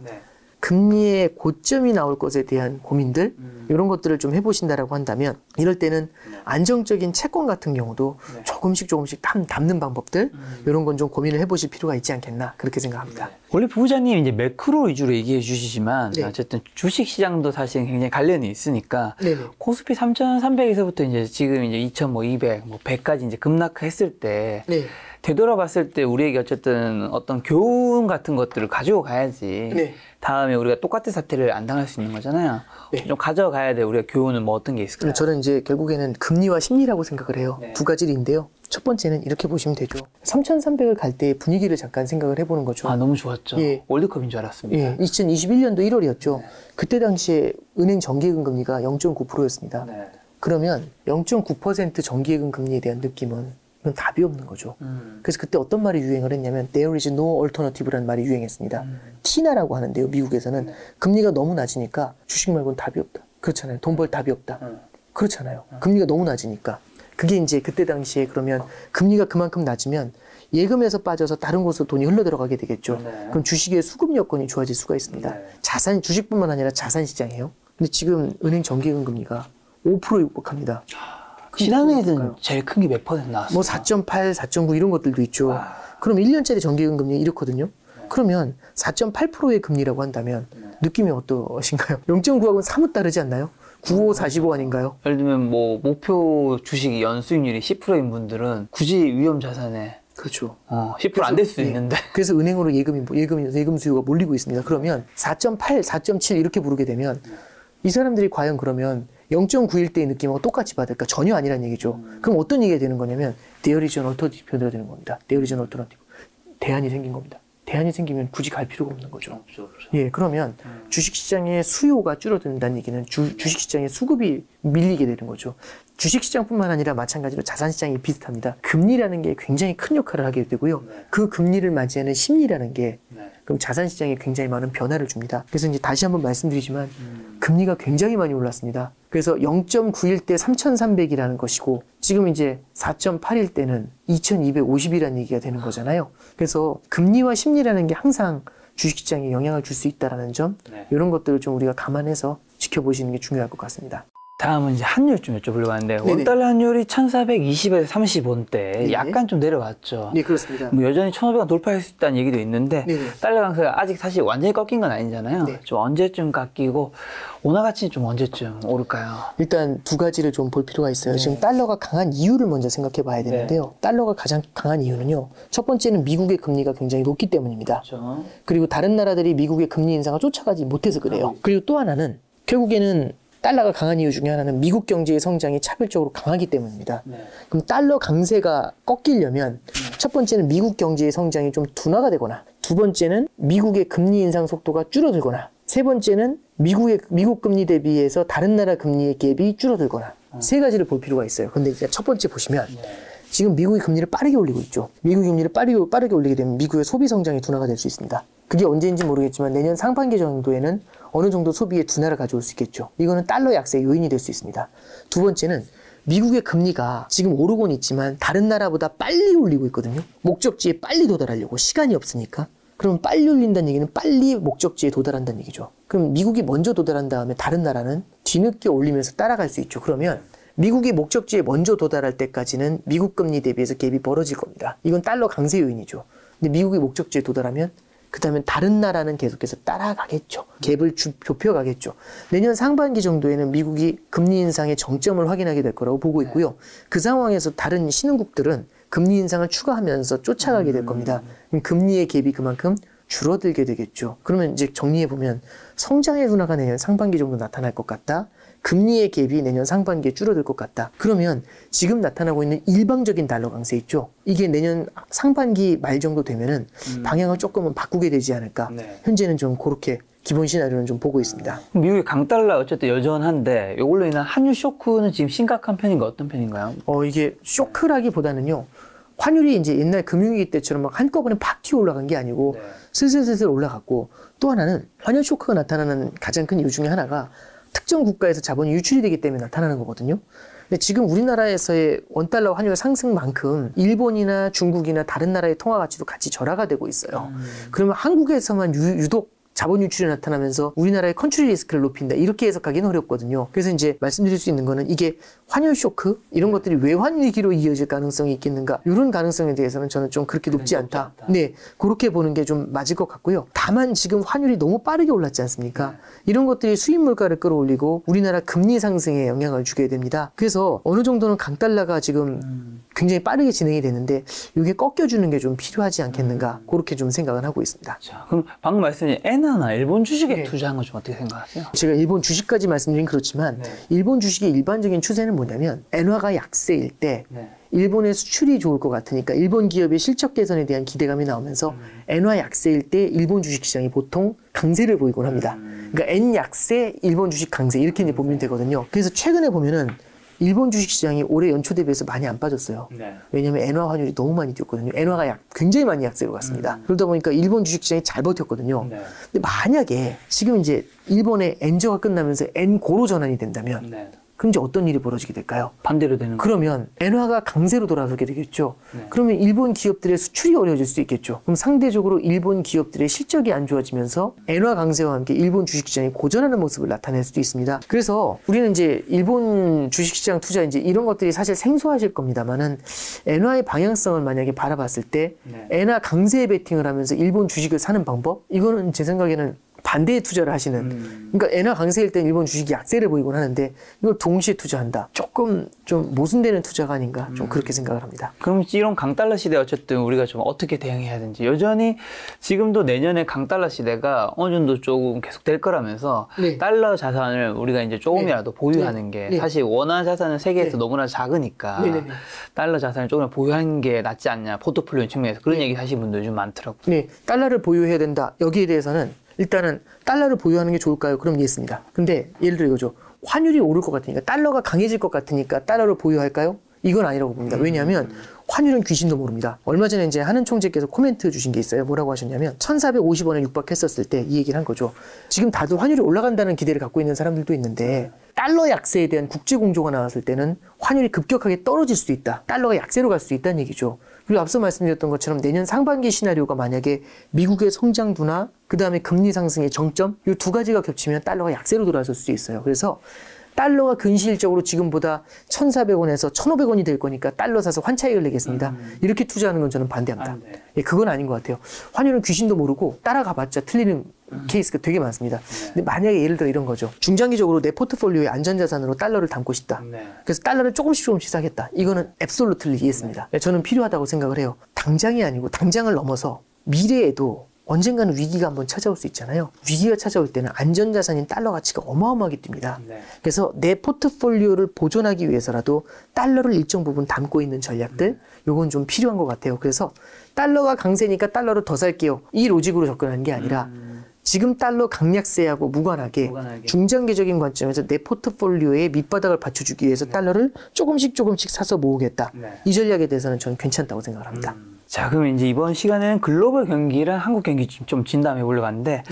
금리의 고점이 나올 것에 대한 고민들 이런 것들을 좀 해보신다라고 한다면 이럴 때는 안정적인 채권 같은 경우도 조금씩 담는 방법들 이런 건 좀 고민을 해보실 필요가 있지 않겠나 그렇게 생각합니다. 원래 부부장님 이제 매크로 위주로 얘기해 주시지만 어쨌든 주식 시장도 사실 굉장히 관련이 있으니까 코스피 3,300에서부터 이제 지금 이제 2,200, 뭐 100까지 이제 급락했을 때 되돌아봤을 때 우리에게 어쨌든 어떤 교훈 같은 것들을 가지고 가야지 다음에 우리가 똑같은 사태를 안 당할 수 있는 거잖아요. 좀 가져가야 돼. 우리가 교훈은 뭐 어떤 게 있을까요? 저는 이제 결국에는 금리와 심리라고 생각을 해요. 두 가지인데요. 첫 번째는 이렇게 보시면 되죠. 3,300을 갈 때의 분위기를 잠깐 생각을 해보는 거죠. 아, 너무 좋았죠. 월드컵인 줄 알았습니다. 예, 2021년도 1월이었죠. 그때 당시에 은행 정기예금 금리가 0.9%였습니다. 그러면 0.9% 정기예금 금리에 대한 느낌은 이건 답이 없는 거죠. 그래서 그때 어떤 말이 유행을 했냐면 There is no alternative라는 말이 유행했습니다. 티나라고 하는데요. 미국에서는 금리가 너무 낮으니까 주식 말고는 답이 없다. 그렇잖아요. 돈 벌 답이 없다. 그렇잖아요. 금리가 너무 낮으니까. 그게 이제 그때 당시에 그러면 금리가 그만큼 낮으면 예금에서 빠져서 다른 곳으로 돈이 흘러 들어가게 되겠죠. 그럼 주식의 수급 여건이 좋아질 수가 있습니다. 자산, 주식뿐만 아니라 자산 시장이에요. 근데 지금 은행 정기예금 금리가 5%에 육박합니다. 신한은행은 제일 큰 게 몇 퍼센트 나왔어요? 뭐 4.8, 4.9 이런 것들도 있죠. 그럼 1년짜리 정기예금 금리 이렇거든요. 그러면 4.8%의 금리라고 한다면 느낌이 어떠신가요? 0.9하고는 사뭇 다르지 않나요? 95, 45 아닌가요? 예를 들면 뭐 목표 주식이 연수익률이 10%인 분들은 굳이 위험 자산에 그렇죠. 10% 안 될 수도 있는데. 그래서 은행으로 예금 수요가 몰리고 있습니다. 그러면 4.8, 4.7 이렇게 부르게 되면 이 사람들이 과연 그러면 0.9일 때의 느낌하고 똑같이 받을까? 전혀 아니란 얘기죠. 그럼 어떤 얘기가 되는 거냐면 There is an alternative 되는 겁니다. There is an alternative. 대안이 생긴 겁니다. 대안이 생기면 굳이 갈 필요가 없는 거죠. 없죠. 예, 그러면 주식시장의 수요가 줄어든다는 얘기는 주식시장의 수급이 밀리게 되는 거죠. 주식시장뿐만 아니라 마찬가지로 자산시장이 비슷합니다. 금리라는 게 굉장히 큰 역할을 하게 되고요. 그 금리를 맞이하는 심리라는 게 그럼 자산시장에 굉장히 많은 변화를 줍니다. 그래서 이제 다시 한번 말씀드리지만 금리가 굉장히 많이 올랐습니다. 그래서 0.9일 때 3,300이라는 것이고 지금 이제 4.8일 때는 2,250이라는 얘기가 되는 거잖아요. 그래서 금리와 심리라는 게 항상 주식시장에 영향을 줄 수 있다는 점 이런 것들을 좀 우리가 감안해서 지켜보시는 게 중요할 것 같습니다. 다음은 이제 환율 좀 여쭤보려고 하는데 원달러 환율이 1,420에서 30원대 약간 좀 내려왔죠. 네, 그렇습니다. 뭐 여전히 1,500원 돌파할 수 있다는 얘기도 있는데 달러 강세가 아직 사실 완전히 꺾인 건 아니잖아요. 좀 언제쯤 깎이고 원화 가치는 좀 언제쯤 오를까요? 일단 두 가지를 좀 볼 필요가 있어요. 지금 달러가 강한 이유를 먼저 생각해 봐야 되는데요. 달러가 가장 강한 이유는요. 첫 번째는 미국의 금리가 굉장히 높기 때문입니다. 그렇죠. 그리고 다른 나라들이 미국의 금리 인상을 쫓아가지 못해서 그래요. 그리고 또 하나는 결국에는 달러가 강한 이유 중에 하나는 미국 경제의 성장이 차별적으로 강하기 때문입니다. 그럼 달러 강세가 꺾이려면 첫 번째는 미국 경제의 성장이 좀 둔화가 되거나 두 번째는 미국의 금리 인상 속도가 줄어들거나 세 번째는 미국 금리 대비해서 다른 나라 금리의 갭이 줄어들거나 세 가지를 볼 필요가 있어요. 근데 이제 첫 번째 보시면 지금 미국이 금리를 빠르게 올리고 있죠. 미국이 금리를 빠르게 올리게 되면 미국의 소비 성장이 둔화가 될 수 있습니다. 그게 언제인지 모르겠지만 내년 상반기 정도에는 어느 정도 소비의 둔화를 가져올 수 있겠죠. 이거는 달러 약세 요인이 될 수 있습니다. 두 번째는 미국의 금리가 지금 오르곤 있지만 다른 나라보다 빨리 올리고 있거든요. 목적지에 빨리 도달하려고 시간이 없으니까. 그럼 빨리 올린다는 얘기는 빨리 목적지에 도달한다는 얘기죠. 그럼 미국이 먼저 도달한 다음에 다른 나라는 뒤늦게 올리면서 따라갈 수 있죠. 그러면 미국이 목적지에 먼저 도달할 때까지는 미국 금리 대비해서 갭이 벌어질 겁니다. 이건 달러 강세 요인이죠. 근데 미국이 목적지에 도달하면 그 다음에 다른 나라는 계속해서 따라가겠죠. 갭을 좁혀가겠죠. 내년 상반기 정도에는 미국이 금리 인상의 정점을 확인하게 될 거라고 보고 있고요. 그 상황에서 다른 신흥국들은 금리 인상을 추가하면서 쫓아가게 될 겁니다. 금리의 갭이 그만큼 줄어들게 되겠죠. 그러면 이제 정리해보면 성장의 둔화가 내년 상반기 정도 나타날 것 같다. 금리의 갭이 내년 상반기에 줄어들 것 같다. 그러면 지금 나타나고 있는 일방적인 달러 강세 있죠. 이게 내년 상반기 말 정도 되면은 방향을 조금은 바꾸게 되지 않을까. 네. 현재는 좀 그렇게 기본 시나리오는 좀 보고 있습니다. 미국의 강달러 어쨌든 여전한데 이걸로 인한 환율 쇼크는 지금 심각한 편인가 어떤 편인가요? 이게 쇼크라기보다는요. 환율이 이제 옛날 금융위기 때처럼 막 한꺼번에 팍 튀어 올라간 게 아니고 네. 슬슬 올라갔고 또 하나는 환율 쇼크가 나타나는 가장 큰 이유 중에 하나가 특정 국가에서 자본이 유출이 되기 때문에 나타나는 거거든요. 근데 지금 우리나라에서의 원달러 환율 상승만큼 일본이나 중국이나 다른 나라의 통화 가치도 같이 절하가 되고 있어요. 그러면 한국에서만 유독 자본 유출이 나타나면서 우리나라의 컨트리 리스크를 높인다. 이렇게 해석하기는 어렵거든요. 그래서 이제 말씀드릴 수 있는 거는 이게 환율 쇼크? 이런 것들이 외환 위기로 이어질 가능성이 있겠는가? 이런 가능성에 대해서는 저는 좀 그렇게 높지 않다. 네, 그렇게 보는 게 좀 맞을 것 같고요. 다만 지금 환율이 너무 빠르게 올랐지 않습니까? 이런 것들이 수입 물가를 끌어올리고 우리나라 금리 상승에 영향을 주게 됩니다. 그래서 어느 정도는 강달러가 지금 굉장히 빠르게 진행이 되는데 이게 꺾여주는 게 좀 필요하지 않겠는가? 그렇게 좀 생각을 하고 있습니다. 자, 그럼 방금 말씀하신 엔화나 일본 주식에 네. 투자한 건 좀 어떻게 생각하세요? 제가 일본 주식까지 말씀드린 그렇지만 네. 일본 주식의 일반적인 추세는 뭐냐면 엔화가 약세일 때 네. 일본의 수출이 좋을 것 같으니까 일본 기업의 실적 개선에 대한 기대감이 나오면서 엔화 약세일 때 일본 주식시장이 보통 강세를 보이곤 합니다. 그러니까 엔 약세, 일본 주식 강세 이렇게 이제 보면 되거든요. 그래서 최근에 보면은 일본 주식시장이 올해 연초 대비해서 많이 안 빠졌어요. 네. 왜냐하면 엔화 환율이 너무 많이 뛰었거든요. 엔화가 굉장히 많이 약세로 갔습니다. 그러다 보니까 일본 주식시장이 잘 버텼거든요. 네. 근데 만약에 지금 이제 일본의 엔저가 끝나면서 엔고로 전환이 된다면 네. 그럼 이제 어떤 일이 벌어지게 될까요? 반대로 되는 거예요. 그러면 엔화가 강세로 돌아서게 되겠죠. 네. 그러면 일본 기업들의 수출이 어려워질 수 있겠죠. 그럼 상대적으로 일본 기업들의 실적이 안 좋아지면서 엔화 강세와 함께 일본 주식시장이 고전하는 모습을 나타낼 수도 있습니다. 그래서 우리는 이제 일본 주식시장 투자 이제 이런 것들이 사실 생소하실 겁니다만은 엔화의 방향성을 만약에 바라봤을 때 네. 엔화 강세에 베팅을 하면서 일본 주식을 사는 방법? 이거는 제 생각에는 반대의 투자를 하시는 그러니까 엔화 강세일 땐 일본 주식이 약세를 보이곤 하는데 이걸 동시에 투자한다. 조금 좀 모순되는 투자가 아닌가 좀 그렇게 생각을 합니다. 그럼 이런 강달러 시대 어쨌든 우리가 좀 어떻게 대응해야 되는지 여전히 지금도 내년에 강달러 시대가 어느 정도 조금 계속 될 거라면서 네. 달러 자산을 우리가 이제 조금이라도 네. 보유하는 게 네. 사실 원화 자산은 세계에서 네. 너무나 작으니까 네. 달러 자산을 조금 보유하는 게 낫지 않냐 포트폴리오 측면에서 그런 네. 얘기 하시는 분들 좀 많더라고요. 네, 달러를 보유해야 된다. 여기에 대해서는 일단은 달러를 보유하는 게 좋을까요? 그럼 이해했습니다. 근데 예를 들어 이거죠. 환율이 오를 것 같으니까 달러가 강해질 것 같으니까 달러를 보유할까요? 이건 아니라고 봅니다. 왜냐하면 환율은 귀신도 모릅니다. 얼마 전에 이제 하는 총재께서 코멘트 주신 게 있어요. 뭐라고 하셨냐면 1450원에 육박했었을 때 이 얘기를 한 거죠. 지금 다들 환율이 올라간다는 기대를 갖고 있는 사람들도 있는데 달러 약세에 대한 국제 공조가 나왔을 때는 환율이 급격하게 떨어질 수도 있다. 달러가 약세로 갈 수도 있다는 얘기죠. 그리고 앞서 말씀드렸던 것처럼 내년 상반기 시나리오가 만약에 미국의 성장 둔화, 그 다음에 금리 상승의 정점, 이 두 가지가 겹치면 달러가 약세로 돌아설 수도 있어요. 그래서 달러가 근시일적으로 지금보다 1,400원에서 1,500원이 될 거니까 달러 사서 환차익을 내겠습니다. 이렇게 투자하는 건 저는 반대합니다. 예, 그건 아닌 것 같아요. 환율은 귀신도 모르고 따라가봤자 틀리는 케이스가 되게 많습니다. 근데 만약에 예를 들어 이런 거죠. 중장기적으로 내 포트폴리오의 안전자산으로 달러를 담고 싶다. 그래서 달러를 조금씩 사겠다. 이거는 앱솔루틀리 이해했습니다. 저는 필요하다고 생각을 해요. 당장이 아니고 당장을 넘어서 미래에도 언젠가는 위기가 한번 찾아올 수 있잖아요. 위기가 찾아올 때는 안전자산인 달러 가치가 어마어마하게 뜁니다. 그래서 내 포트폴리오를 보존하기 위해서라도 달러를 일정 부분 담고 있는 전략들 요건 좀 필요한 것 같아요. 그래서 달러가 강세니까 달러를 더 살게요. 이 로직으로 접근하는 게 아니라 지금 달러 강약세하고 무관하게 중장기적인 관점에서 내 포트폴리오의 밑바닥을 받쳐주기 위해서 달러를 조금씩 사서 모으겠다. 이 전략에 대해서는 저는 괜찮다고 생각을 합니다. 자, 그럼 이제 이번 시간에는 글로벌 경기랑 한국 경기 좀 진담해 보려고 하는데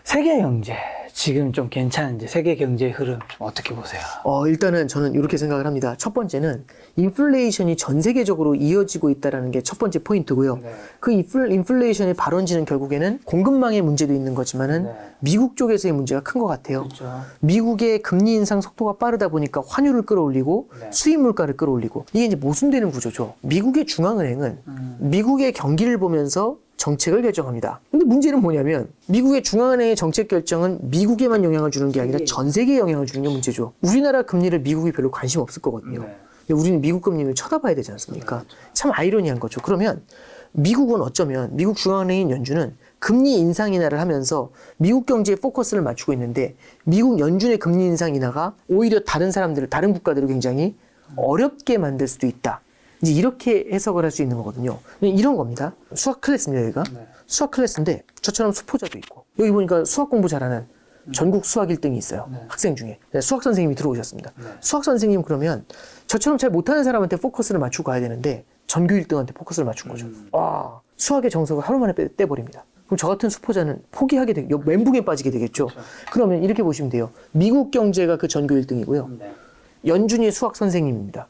세계 경제 지금 좀 괜찮은 이제 세계 경제의 흐름 좀 어떻게 보세요? 일단은 저는 이렇게 생각을 합니다. 첫 번째는 인플레이션이 전 세계적으로 이어지고 있다는 게 첫 번째 포인트고요. 네. 그 인플레이션의 발원지는 결국에는 공급망의 문제도 있는 거지만은 네. 미국 쪽에서의 문제가 큰 것 같아요. 그렇죠. 미국의 금리 인상 속도가 빠르다 보니까 환율을 끌어올리고 네. 수입 물가를 끌어올리고 이게 이제 모순되는 구조죠. 미국의 중앙은행은 미국의 경기를 보면서 정책을 결정합니다. 근데 문제는 뭐냐면 미국의 중앙은행의 정책 결정은 미국에만 영향을 주는 게 아니라 전 세계에 영향을 주는 게 문제죠. 우리나라 금리를 미국이 별로 관심 없을 거거든요. 네. 근데 우리는 미국 금리를 쳐다봐야 되지 않습니까? 네. 참 아이러니한 거죠. 그러면 미국은 어쩌면 미국 중앙은행인 연준은 금리 인상 인하를 하면서 미국 경제에 포커스를 맞추고 있는데 미국 연준의 금리 인상 인하가 오히려 다른 국가들을 굉장히 어렵게 만들 수도 있다. 이제 이렇게 해석을 할 수 있는 거거든요. 이런 겁니다. 수학 클래스입니다, 여기가. 네. 수학 클래스인데 저처럼 수포자도 있고 여기 보니까 수학 공부 잘하는 전국 수학 1등이 있어요. 네. 학생 중에. 네, 수학 선생님이 들어오셨습니다. 네. 수학 선생님 그러면 저처럼 잘 못하는 사람한테 포커스를 맞추고 가야 되는데 전교 1등한테 포커스를 맞춘 거죠. 와, 수학의 정석을 하루 만에 떼버립니다. 그럼 저 같은 수포자는 포기하게 되겠죠. 멘붕에 빠지게 되겠죠. 그렇죠. 그러면 이렇게 보시면 돼요. 미국 경제가 그 전교 1등이고요. 네. 연준이 수학 선생님입니다.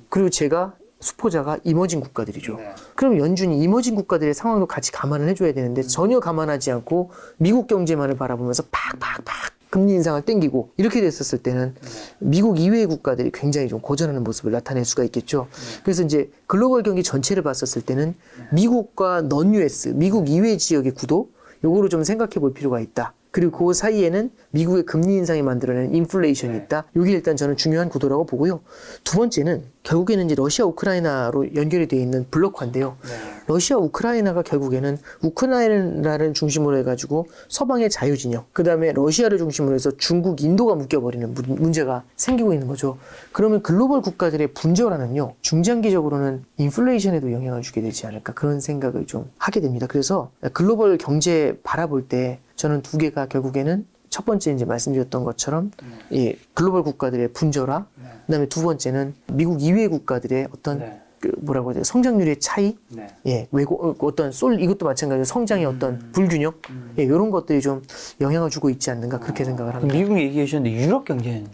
그리고 제가 수포자가 이머징 국가들이죠. 네. 그럼 연준이 이머징 국가들의 상황도 같이 감안을 해줘야 되는데 전혀 감안하지 않고 미국 경제만을 바라보면서 팍팍팍 금리 인상을 땡기고 이렇게 됐었을 때는 미국 이외의 국가들이 굉장히 좀 고전하는 모습을 나타낼 수가 있겠죠. 그래서 이제 글로벌 경기 전체를 봤었을 때는 미국과 non-US, 미국 이외 지역의 구도 요거를 좀 생각해 볼 필요가 있다. 그리고 그 사이에는 미국의 금리 인상이 만들어내는 인플레이션이 있다. 이게 일단 저는 중요한 구도라고 보고요. 두 번째는 결국에는 이제 러시아 우크라이나로 연결이 되어 있는 블록화인데요. 러시아 우크라이나가 결국에는 우크라이나를 중심으로 해가지고 서방의 자유진영, 그 다음에 러시아를 중심으로 해서 중국, 인도가 묶여버리는 문제가 생기고 있는 거죠. 그러면 글로벌 국가들의 분절화는요, 중장기적으로는 인플레이션에도 영향을 주게 되지 않을까 그런 생각을 좀 하게 됩니다. 그래서 글로벌 경제 바라볼 때 저는 두 개가 결국에는 첫 번째 이제 말씀드렸던 것처럼 이 글로벌 국가들의 분절화, 그다음에 두 번째는 미국 이외의 국가들의 어떤 그 뭐라고 해야 돼요? 성장률의 차이, 어떤 이것도 마찬가지로 성장의 어떤 불균형, 이런 것들이 좀 영향을 주고 있지 않는가 그렇게 생각을 합니다. 미국 얘기해 주셨는데 유럽 경제는요?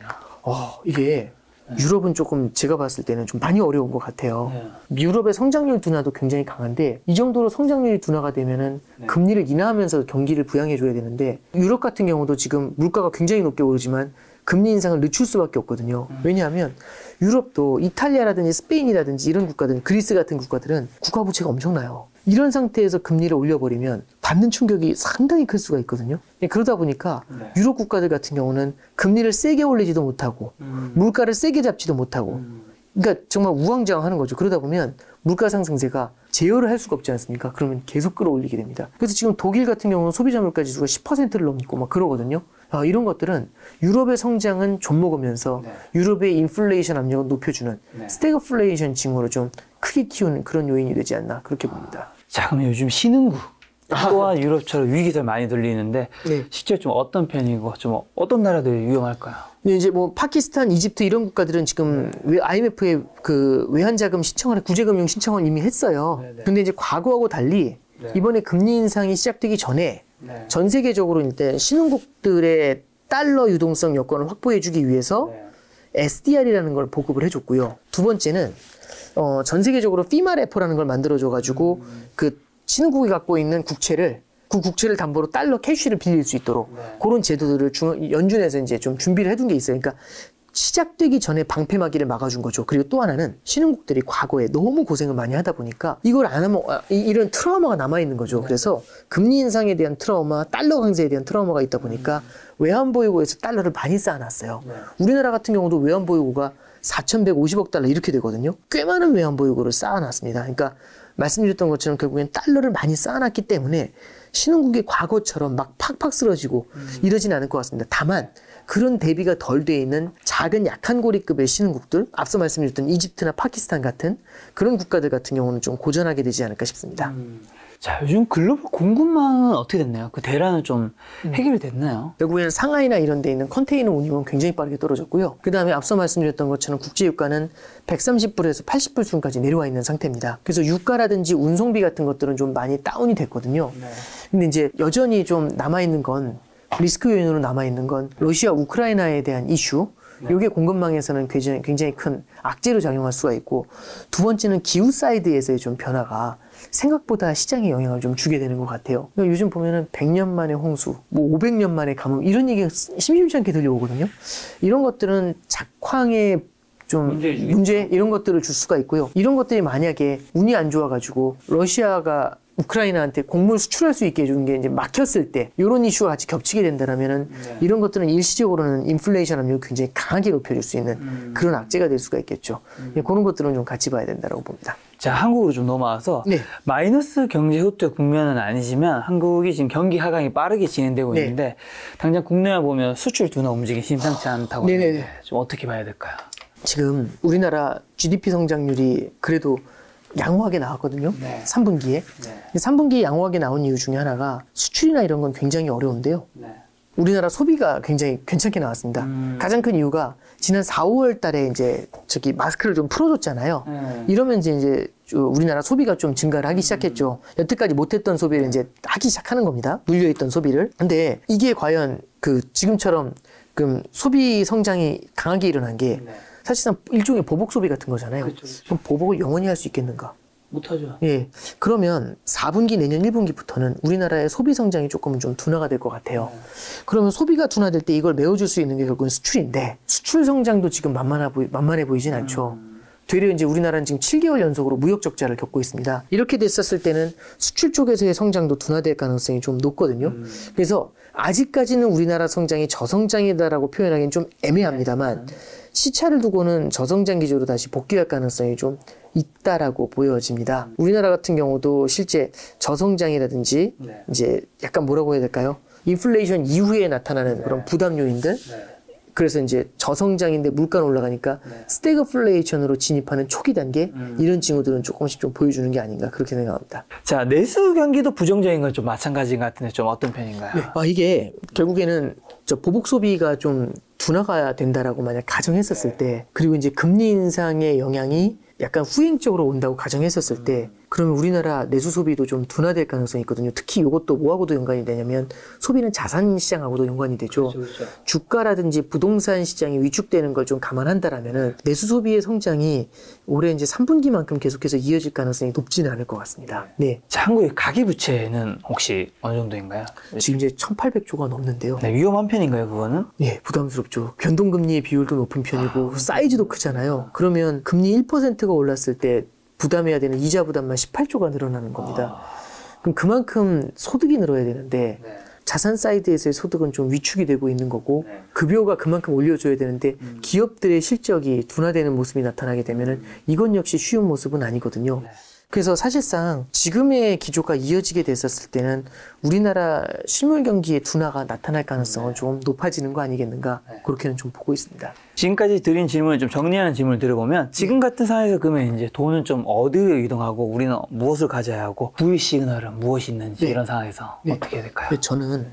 이게 유럽은 조금 제가 봤을 때는 좀 많이 어려운 것 같아요. 유럽의 성장률 둔화도 굉장히 강한데 이 정도로 성장률이 둔화가 되면은 금리를 인하하면서 경기를 부양해줘야 되는데 유럽 같은 경우도 지금 물가가 굉장히 높게 오르지만 금리 인상을 늦출 수밖에 없거든요. 왜냐하면 유럽도 이탈리아라든지 스페인이라든지 이런 국가들, 그리스 같은 국가들은 국가 부채가 엄청나요. 이런 상태에서 금리를 올려버리면 받는 충격이 상당히 클 수가 있거든요. 그러다 보니까 유럽 국가들 같은 경우는 금리를 세게 올리지도 못하고 물가를 세게 잡지도 못하고 그러니까 정말 우왕좌왕하는 거죠. 그러다 보면 물가 상승세가 제어를 할 수가 없지 않습니까? 그러면 계속 끌어올리게 됩니다. 그래서 지금 독일 같은 경우는 소비자 물가 지수가 10%를 넘고 막 그러거든요. 이런 것들은 유럽의 성장은 좀 먹으면서 유럽의 인플레이션 압력을 높여주는 스태그플레이션 징후를 좀 크게 키우는 그런 요인이 되지 않나 그렇게 봅니다. 자, 그럼 요즘 신흥국 또한 유럽처럼 위기설 많이 들리는데 실제 좀 어떤 편이고 좀 어떤 나라들이 위험할까요? 이제 뭐 파키스탄, 이집트 이런 국가들은 지금 IMF에 그 외환자금 신청을 구제금융 신청을 이미 했어요. 근데 이제 과거하고 달리 이번에 금리 인상이 시작되기 전에 전 세계적으로 일단 신흥국들의 달러 유동성 여건을 확보해주기 위해서 SDR이라는 걸 보급을 해줬고요. 두 번째는 전 세계적으로 피마 레포라는 걸 만들어줘가지고 그 신흥국이 갖고 있는 국채를 그 국채를 담보로 달러 캐시를 빌릴 수 있도록 그런 제도들을 연준에서 이제 좀 준비를 해둔 게 있어요. 그러니까 시작되기 전에 방패막이를 막아준 거죠. 그리고 또 하나는 신흥국들이 과거에 너무 고생을 많이 하다 보니까 이걸 안 하면 이런 트라우마가 남아있는 거죠. 그래서 금리 인상에 대한 트라우마, 달러 강세에 대한 트라우마가 있다 보니까 외환보유고에서 달러를 많이 쌓아놨어요. 우리나라 같은 경우도 외환보유고가 4,150억 달러 이렇게 되거든요. 꽤 많은 외환보유고를 쌓아놨습니다. 그러니까 말씀드렸던 것처럼 결국엔 달러를 많이 쌓아놨기 때문에 신흥국이 과거처럼 막 팍팍 쓰러지고 이러진 않을 것 같습니다. 다만 그런 대비가 덜 돼 있는 작은 약한 고리급의 신흥국들, 앞서 말씀드렸던 이집트나 파키스탄 같은 그런 국가들 같은 경우는 좀 고전하게 되지 않을까 싶습니다. 자, 요즘 글로벌 공급망은 어떻게 됐나요? 그 대란은 좀 해결이 됐나요? 결국에는 상하이나 이런 데 있는 컨테이너 운임은 굉장히 빠르게 떨어졌고요. 그 다음에 앞서 말씀드렸던 것처럼 국제유가는 130불에서 80불 수준까지 내려와 있는 상태입니다. 그래서 유가라든지 운송비 같은 것들은 좀 많이 다운이 됐거든요. 근데 이제 여전히 좀 남아있는 건 리스크 요인으로 남아있는 건 러시아 우크라이나에 대한 이슈. 이게 공급망에서는 굉장히 큰 악재로 작용할 수가 있고, 두 번째는 기후 사이드에서의 좀 변화가 생각보다 시장에 영향을 좀 주게 되는 것 같아요. 그러니까 요즘 보면은 100년 만에 홍수, 뭐 500년 만에 가뭄, 이런 얘기가 심심치 않게 들려오거든요. 이런 것들은 작황의 좀 문제 이런 것들을 줄 수가 있고요. 이런 것들이 만약에 운이 안 좋아가지고 러시아가 우크라이나한테 곡물 수출할 수 있게 해준 게 이제 막혔을 때 이런 이슈가 같이 겹치게 된다면은 이런 것들은 일시적으로는 인플레이션 압력을 굉장히 강하게 높여줄 수 있는 그런 악재가 될 수가 있겠죠. 그런 것들은 좀 같이 봐야 된다고 봅니다. 자, 한국으로 좀 넘어와서 마이너스 경제 후퇴 국면은 아니지만 한국이 지금 경기 하강이 빠르게 진행되고 있는데 당장 국내에 보면 수출 둔화 움직임이 심상치 않다고 하는데 좀 어떻게 봐야 될까요? 지금 우리나라 GDP 성장률이 그래도 양호하게 나왔거든요. 3분기에. 3분기에 양호하게 나온 이유 중에 하나가 수출이나 이런 건 굉장히 어려운데요. 우리나라 소비가 굉장히 괜찮게 나왔습니다. 가장 큰 이유가 지난 4, 5월 달에 이제 마스크를 좀 풀어줬잖아요. 이러면서 이제 우리나라 소비가 좀 증가를 하기 시작했죠. 여태까지 못했던 소비를 이제 하기 시작하는 겁니다. 물려있던 소비를. 근데 이게 과연 지금처럼 소비 성장이 강하게 일어난 게 사실상 일종의 보복 소비 같은 거잖아요. 그럼 보복을 영원히 할 수 있겠는가? 못하죠. 예. 그러면 4분기 내년 1분기부터는 우리나라의 소비 성장이 조금은 좀 둔화가 될 것 같아요. 그러면 소비가 둔화될 때 이걸 메워줄 수 있는 게 결국은 수출인데, 수출 성장도 지금 만만해 보이진 않죠. 되려 이제 우리나라는 지금 7개월 연속으로 무역 적자를 겪고 있습니다. 이렇게 됐었을 때는 수출 쪽에서의 성장도 둔화될 가능성이 좀 높거든요. 그래서 아직까지는 우리나라 성장이 저성장이다라고 표현하기는 좀 애매합니다만, 시차를 두고는 저성장 기조로 다시 복귀할 가능성이 좀 있다라고 보여집니다. 우리나라 같은 경우도 실제 저성장이라든지 이제 약간 뭐라고 해야 될까요? 인플레이션 이후에 나타나는 그런 부담 요인들. 그래서 이제 저성장인데 물가는 올라가니까 스태그플레이션으로 진입하는 초기 단계, 이런 징후들은 조금씩 좀 보여주는 게 아닌가 그렇게 생각합니다. 자, 내수 경기도 부정적인 건 좀 마찬가지인 것 같은데 좀 어떤 편인가요? 이게 결국에는 보복 소비가 좀 둔화가 된다라고 만약 가정했었을 때, 그리고 이제 금리 인상의 영향이 약간 후행적으로 온다고 가정했었을 때, 그러면 우리나라 내수 소비도 좀 둔화될 가능성이 있거든요. 특히 이것도 뭐하고도 연관이 되냐면 소비는 자산 시장하고도 연관이 되죠. 그렇죠. 주가라든지 부동산 시장이 위축되는 걸 좀 감안한다라면은 내수 소비의 성장이 올해 이제 3분기만큼 계속해서 이어질 가능성이 높지는 않을 것 같습니다. 네. 자, 한국의 가계부채는 혹시 어느 정도인가요? 지금 이제 1,800조가 넘는데요. 네, 위험한 편인가요, 그거는? 네, 부담스럽죠. 변동금리의 비율도 높은 편이고 사이즈도 크잖아요. 그러면 금리 1%가 올랐을 때 부담해야 되는 이자 부담만 18조가 늘어나는 겁니다. 그럼 그만큼 소득이 늘어야 되는데 자산 사이드에서의 소득은 좀 위축이 되고 있는 거고 급여가 그만큼 올려줘야 되는데 기업들의 실적이 둔화되는 모습이 나타나게 되면은 이건 역시 쉬운 모습은 아니거든요. 그래서 사실상 지금의 기조가 이어지게 됐었을 때는 우리나라 실물 경기의 둔화가 나타날 가능성은 좀 높아지는 거 아니겠는가, 그렇게는 좀 보고 있습니다. 지금까지 드린 질문을 좀 정리하는 질문을 들어보면 지금 같은 상황에서 그러면 이제 돈은 좀 어디로 이동하고 우리는 무엇을 가져야 하고 부의 시그널은 무엇이 있는지 이런 상황에서 어떻게 해야 될까요? 저는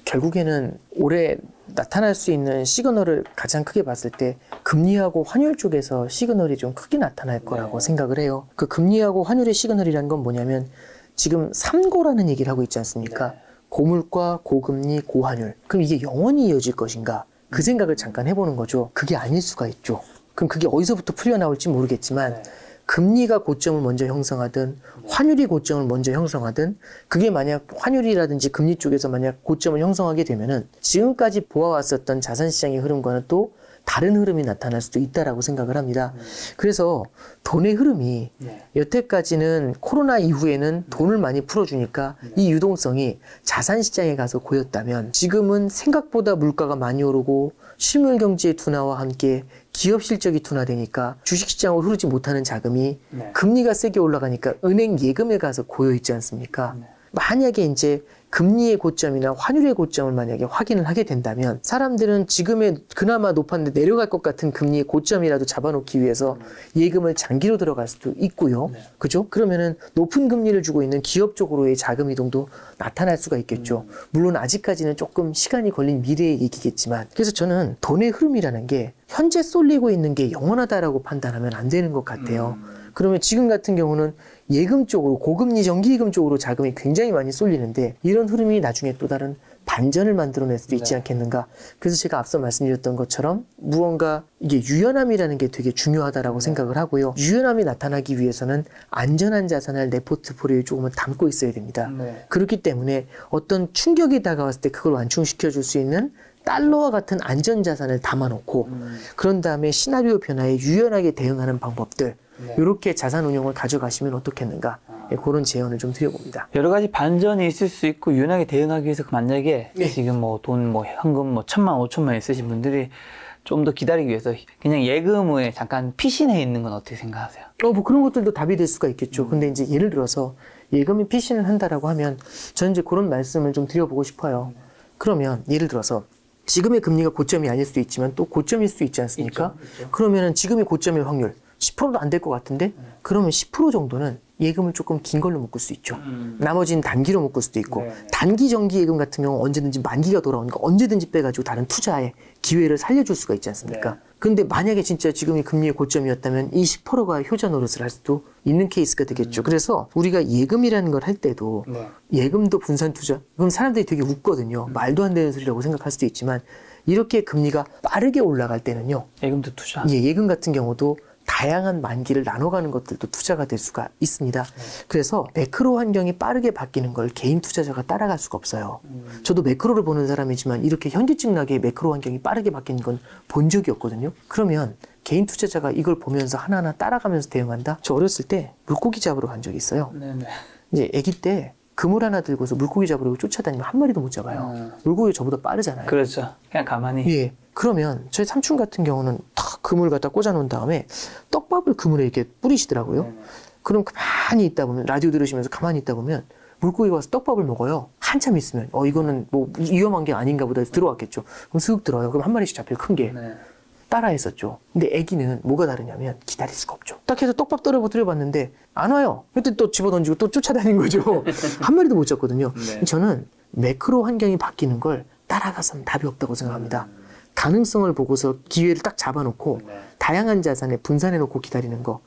결국에는 올해 나타날 수 있는 시그널을 가장 크게 봤을 때 금리하고 환율 쪽에서 시그널이 좀 크게 나타날 거라고 생각을 해요. 그 금리하고 환율의 시그널이라는 건 뭐냐면 지금 3고라는 얘기를 하고 있지 않습니까? 고물가, 고금리, 고환율. 그럼 이게 영원히 이어질 것인가? 그 생각을 잠깐 해보는 거죠. 그게 아닐 수가 있죠. 그럼 그게 어디서부터 풀려나올지 모르겠지만 금리가 고점을 먼저 형성하든 환율이 고점을 먼저 형성하든, 그게 만약 환율이라든지 금리 쪽에서 만약 고점을 형성하게 되면은 지금까지 보아왔었던 자산시장의 흐름과는 또 다른 흐름이 나타날 수도 있다라고 생각을 합니다. 그래서 돈의 흐름이 여태까지는 코로나 이후에는 돈을 많이 풀어주니까 이 유동성이 자산시장에 가서 고였다면, 지금은 생각보다 물가가 많이 오르고 실물 경제의 둔화와 함께 기업 실적이 둔화되니까 주식시장으로 흐르지 못하는 자금이 금리가 세게 올라가니까 은행 예금에 가서 고여있지 않습니까? 만약에 이제 금리의 고점이나 환율의 고점을 만약에 확인을 하게 된다면 사람들은 지금의 그나마 높았는데 내려갈 것 같은 금리의 고점이라도 잡아놓기 위해서 예금을 장기로 들어갈 수도 있고요. 그죠? 그러면은 높은 금리를 주고 있는 기업 쪽으로의 자금 이동도 나타날 수가 있겠죠. 물론 아직까지는 조금 시간이 걸린 미래의 얘기겠지만, 그래서 저는 돈의 흐름이라는 게 현재 쏠리고 있는 게 영원하다라고 판단하면 안 되는 것 같아요. 그러면 지금 같은 경우는 예금 쪽으로, 고금리 정기예금 쪽으로 자금이 굉장히 많이 쏠리는데, 이런 흐름이 나중에 또 다른 반전을 만들어낼 수도 있지 않겠는가. 그래서 제가 앞서 말씀드렸던 것처럼 무언가 이게 유연함이라는 게 되게 중요하다라고 생각을 하고요. 유연함이 나타나기 위해서는 안전한 자산을 내 포트폴리오에 조금은 담고 있어야 됩니다. 그렇기 때문에 어떤 충격이 다가왔을 때 그걸 완충시켜 줄 수 있는 달러와 같은 안전자산을 담아놓고 그런 다음에 시나리오 변화에 유연하게 대응하는 방법들 이렇게 자산 운용을 가져가시면 어떻겠는가. 그런 제언을 좀 드려봅니다. 여러 가지 반전이 있을 수 있고 유연하게 대응하기 위해서 만약에 지금 뭐 돈 뭐 현금 뭐 1,000만, 5천만 있으신 분들이 좀 더 기다리기 위해서 그냥 예금에 잠깐 피신해 있는 건 어떻게 생각하세요? 뭐 그런 것들도 답이 될 수가 있겠죠. 근데 이제 예를 들어서 예금에 피신을 한다라고 하면 저는 이제 그런 말씀을 좀 드려보고 싶어요. 그러면 예를 들어서 지금의 금리가 고점이 아닐 수도 있지만 또 고점일 수도 있지 않습니까? 있죠. 그러면은 지금이 고점일 확률 10%도 안 될 것 같은데 그러면 10% 정도는 예금을 조금 긴 걸로 묶을 수 있죠. 나머지는 단기로 묶을 수도 있고 단기 정기 예금 같은 경우 언제든지 만기가 돌아오니까 언제든지 빼가지고 다른 투자의 기회를 살려줄 수가 있지 않습니까? 근데 만약에 진짜 지금이 금리의 고점이었다면 이 10%가 효자 노릇을 할 수도 있는 케이스가 되겠죠. 그래서 우리가 예금이라는 걸 할 때도 예금도 분산 투자 그럼 사람들이 되게 웃거든요. 말도 안 되는 소리라고 생각할 수도 있지만 이렇게 금리가 빠르게 올라갈 때는요. 예금도 투자. 예금 같은 경우도 다양한 만기를 나눠가는 것들도 투자가 될 수가 있습니다. 그래서 매크로 환경이 빠르게 바뀌는 걸 개인 투자자가 따라갈 수가 없어요. 저도 매크로를 보는 사람이지만 이렇게 현기증나게 매크로 환경이 빠르게 바뀌는 건 본 적이 없거든요. 그러면 개인 투자자가 이걸 보면서 하나하나 따라가면서 대응한다? 저 어렸을 때 물고기 잡으러 간 적이 있어요. 이제 아기 때 그물 하나 들고서 물고기 잡으려고 쫓아다니면 한 마리도 못 잡아요. 물고기가 저보다 빠르잖아요. 그렇죠. 그냥 가만히. 그러면 저희 삼촌 같은 경우는 탁 그물 갖다 꽂아 놓은 다음에 떡밥을 그물에 이렇게 뿌리시더라고요. 그럼 가만히 있다 보면 라디오 들으시면서 가만히 있다 보면 물고기가 와서 떡밥을 먹어요. 한참 있으면 이거는 뭐 위험한 게 아닌가 보다 해서 들어왔겠죠. 그럼 슥 들어요. 그럼 한 마리씩 잡혀요. 큰 게. 따라 했었죠. 근데 아기는 뭐가 다르냐면 기다릴 수가 없죠. 딱 해서 떡밥 떨어뜨려봤는데 안 와요. 그때 또 집어던지고 또 쫓아다니는 거죠. 한 마리도 못 잡거든요. 저는 매크로 환경이 바뀌는 걸 따라가서는 답이 없다고 생각합니다. 가능성을 보고서 기회를 딱 잡아놓고 다양한 자산에 분산해놓고 기다리는 거.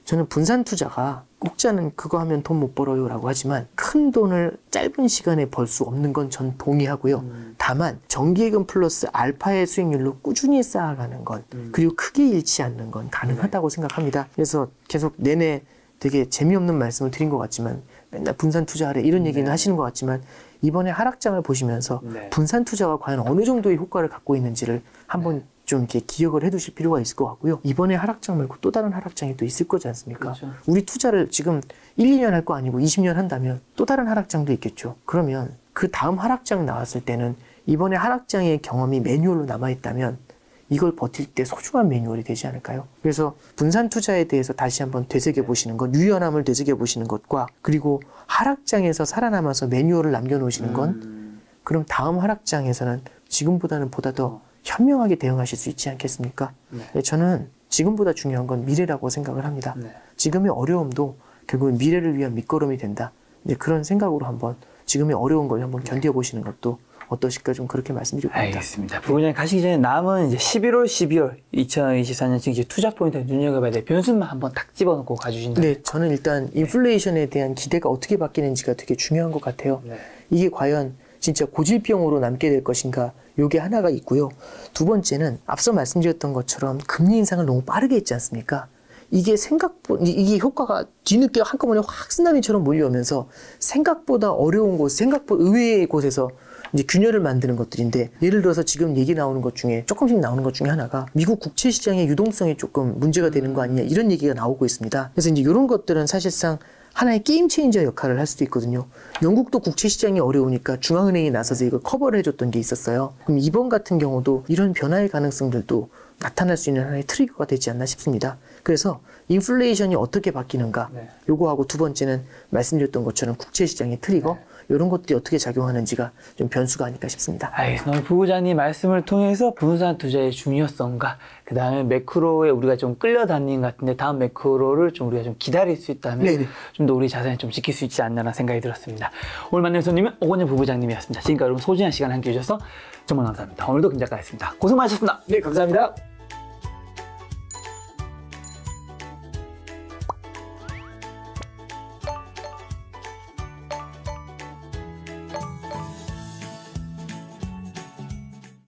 저는 분산 투자가 국자는 그거 하면 돈 못 벌어요 라고 하지만 큰 돈을 짧은 시간에 벌 수 없는 건 전 동의하고요. 다만 정기예금 플러스 알파의 수익률로 꾸준히 쌓아가는 건 그리고 크게 잃지 않는 건 가능하다고 생각합니다. 그래서 계속 내내 되게 재미없는 말씀을 드린 것 같지만 맨날 분산 투자하래 이런 얘기는 하시는 것 같지만 이번에 하락장을 보시면서 분산 투자가 과연 어느 정도의 효과를 갖고 있는지를 한번 좀 이렇게 기억을 해 두실 필요가 있을 것 같고요. 이번에 하락장 말고 또 다른 하락장이 또 있을 거지 않습니까? 그렇죠. 우리 투자를 지금 1, 2년 할 거 아니고 20년 한다면 또 다른 하락장도 있겠죠. 그러면 그 다음 하락장 나왔을 때는 이번에 하락장의 경험이 매뉴얼로 남아있다면 이걸 버틸 때 소중한 매뉴얼이 되지 않을까요? 그래서 분산 투자에 대해서 다시 한번 되새겨보시는 것, 유연함을 되새겨보시는 것과 그리고 하락장에서 살아남아서 매뉴얼을 남겨놓으시는 건 그럼 다음 하락장에서는 지금보다는 보다 더 현명하게 대응하실 수 있지 않겠습니까? 저는 지금보다 중요한 건 미래라고 생각을 합니다. 지금의 어려움도 결국은 미래를 위한 밑거름이 된다. 이제 그런 생각으로 한번 지금의 어려운 걸 한번 견뎌보시는 것도 어떠실까 좀 그렇게 말씀드리고 싶습니다. 알겠습니다. 부부장님 가시기 전에 남은 이제 11월, 12월 2024년 지금 이제 투자 포인트 눈여겨봐야 될 변수만 한번 딱 집어넣고 가주신다면. 네, 저는 일단 인플레이션에 대한 기대가 어떻게 바뀌는지가 되게 중요한 것 같아요. 이게 과연 진짜 고질병으로 남게 될 것인가 요게 하나가 있고요. 두 번째는 앞서 말씀드렸던 것처럼 금리 인상을 너무 빠르게 했지 않습니까? 이게 이게 효과가 뒤늦게 한꺼번에 확 쓰나미처럼 몰려오면서 생각보다 어려운 곳, 생각보다 의외의 곳에서 이제 균열을 만드는 것들인데 예를 들어서 지금 얘기 나오는 것 중에 조금씩 나오는 것 중에 하나가 미국 국채 시장의 유동성이 조금 문제가 되는 거 아니냐 이런 얘기가 나오고 있습니다. 그래서 이제 이런 것들은 사실상 하나의 게임 체인저 역할을 할 수도 있거든요. 영국도 국채 시장이 어려우니까 중앙은행이 나서서 이걸 커버를 해줬던 게 있었어요. 그럼 이번 같은 경우도 이런 변화의 가능성들도 나타날 수 있는 하나의 트리거가 되지 않나 싶습니다. 그래서 인플레이션이 어떻게 바뀌는가 요거하고 두 번째는 말씀드렸던 것처럼 국채 시장의 트리거 이런 것들이 어떻게 작용하는지가 좀 변수가 아닐까 싶습니다. 오늘 부부장님 말씀을 통해서 분산 투자의 중요성과 그 다음에 매크로에 우리가 좀 끌려다니는 것 같은데 다음 매크로를 좀 우리가 좀 기다릴 수 있다면 좀 더 우리 자산을 좀 지킬 수 있지 않나 생각이 들었습니다. 오늘 만난 손님은 오건영 부부장님이었습니다. 지금까지 여러분 소중한 시간 함께 해주셔서 정말 감사합니다. 오늘도 김 작가였습니다. 고생 많으셨습니다. 네, 감사합니다.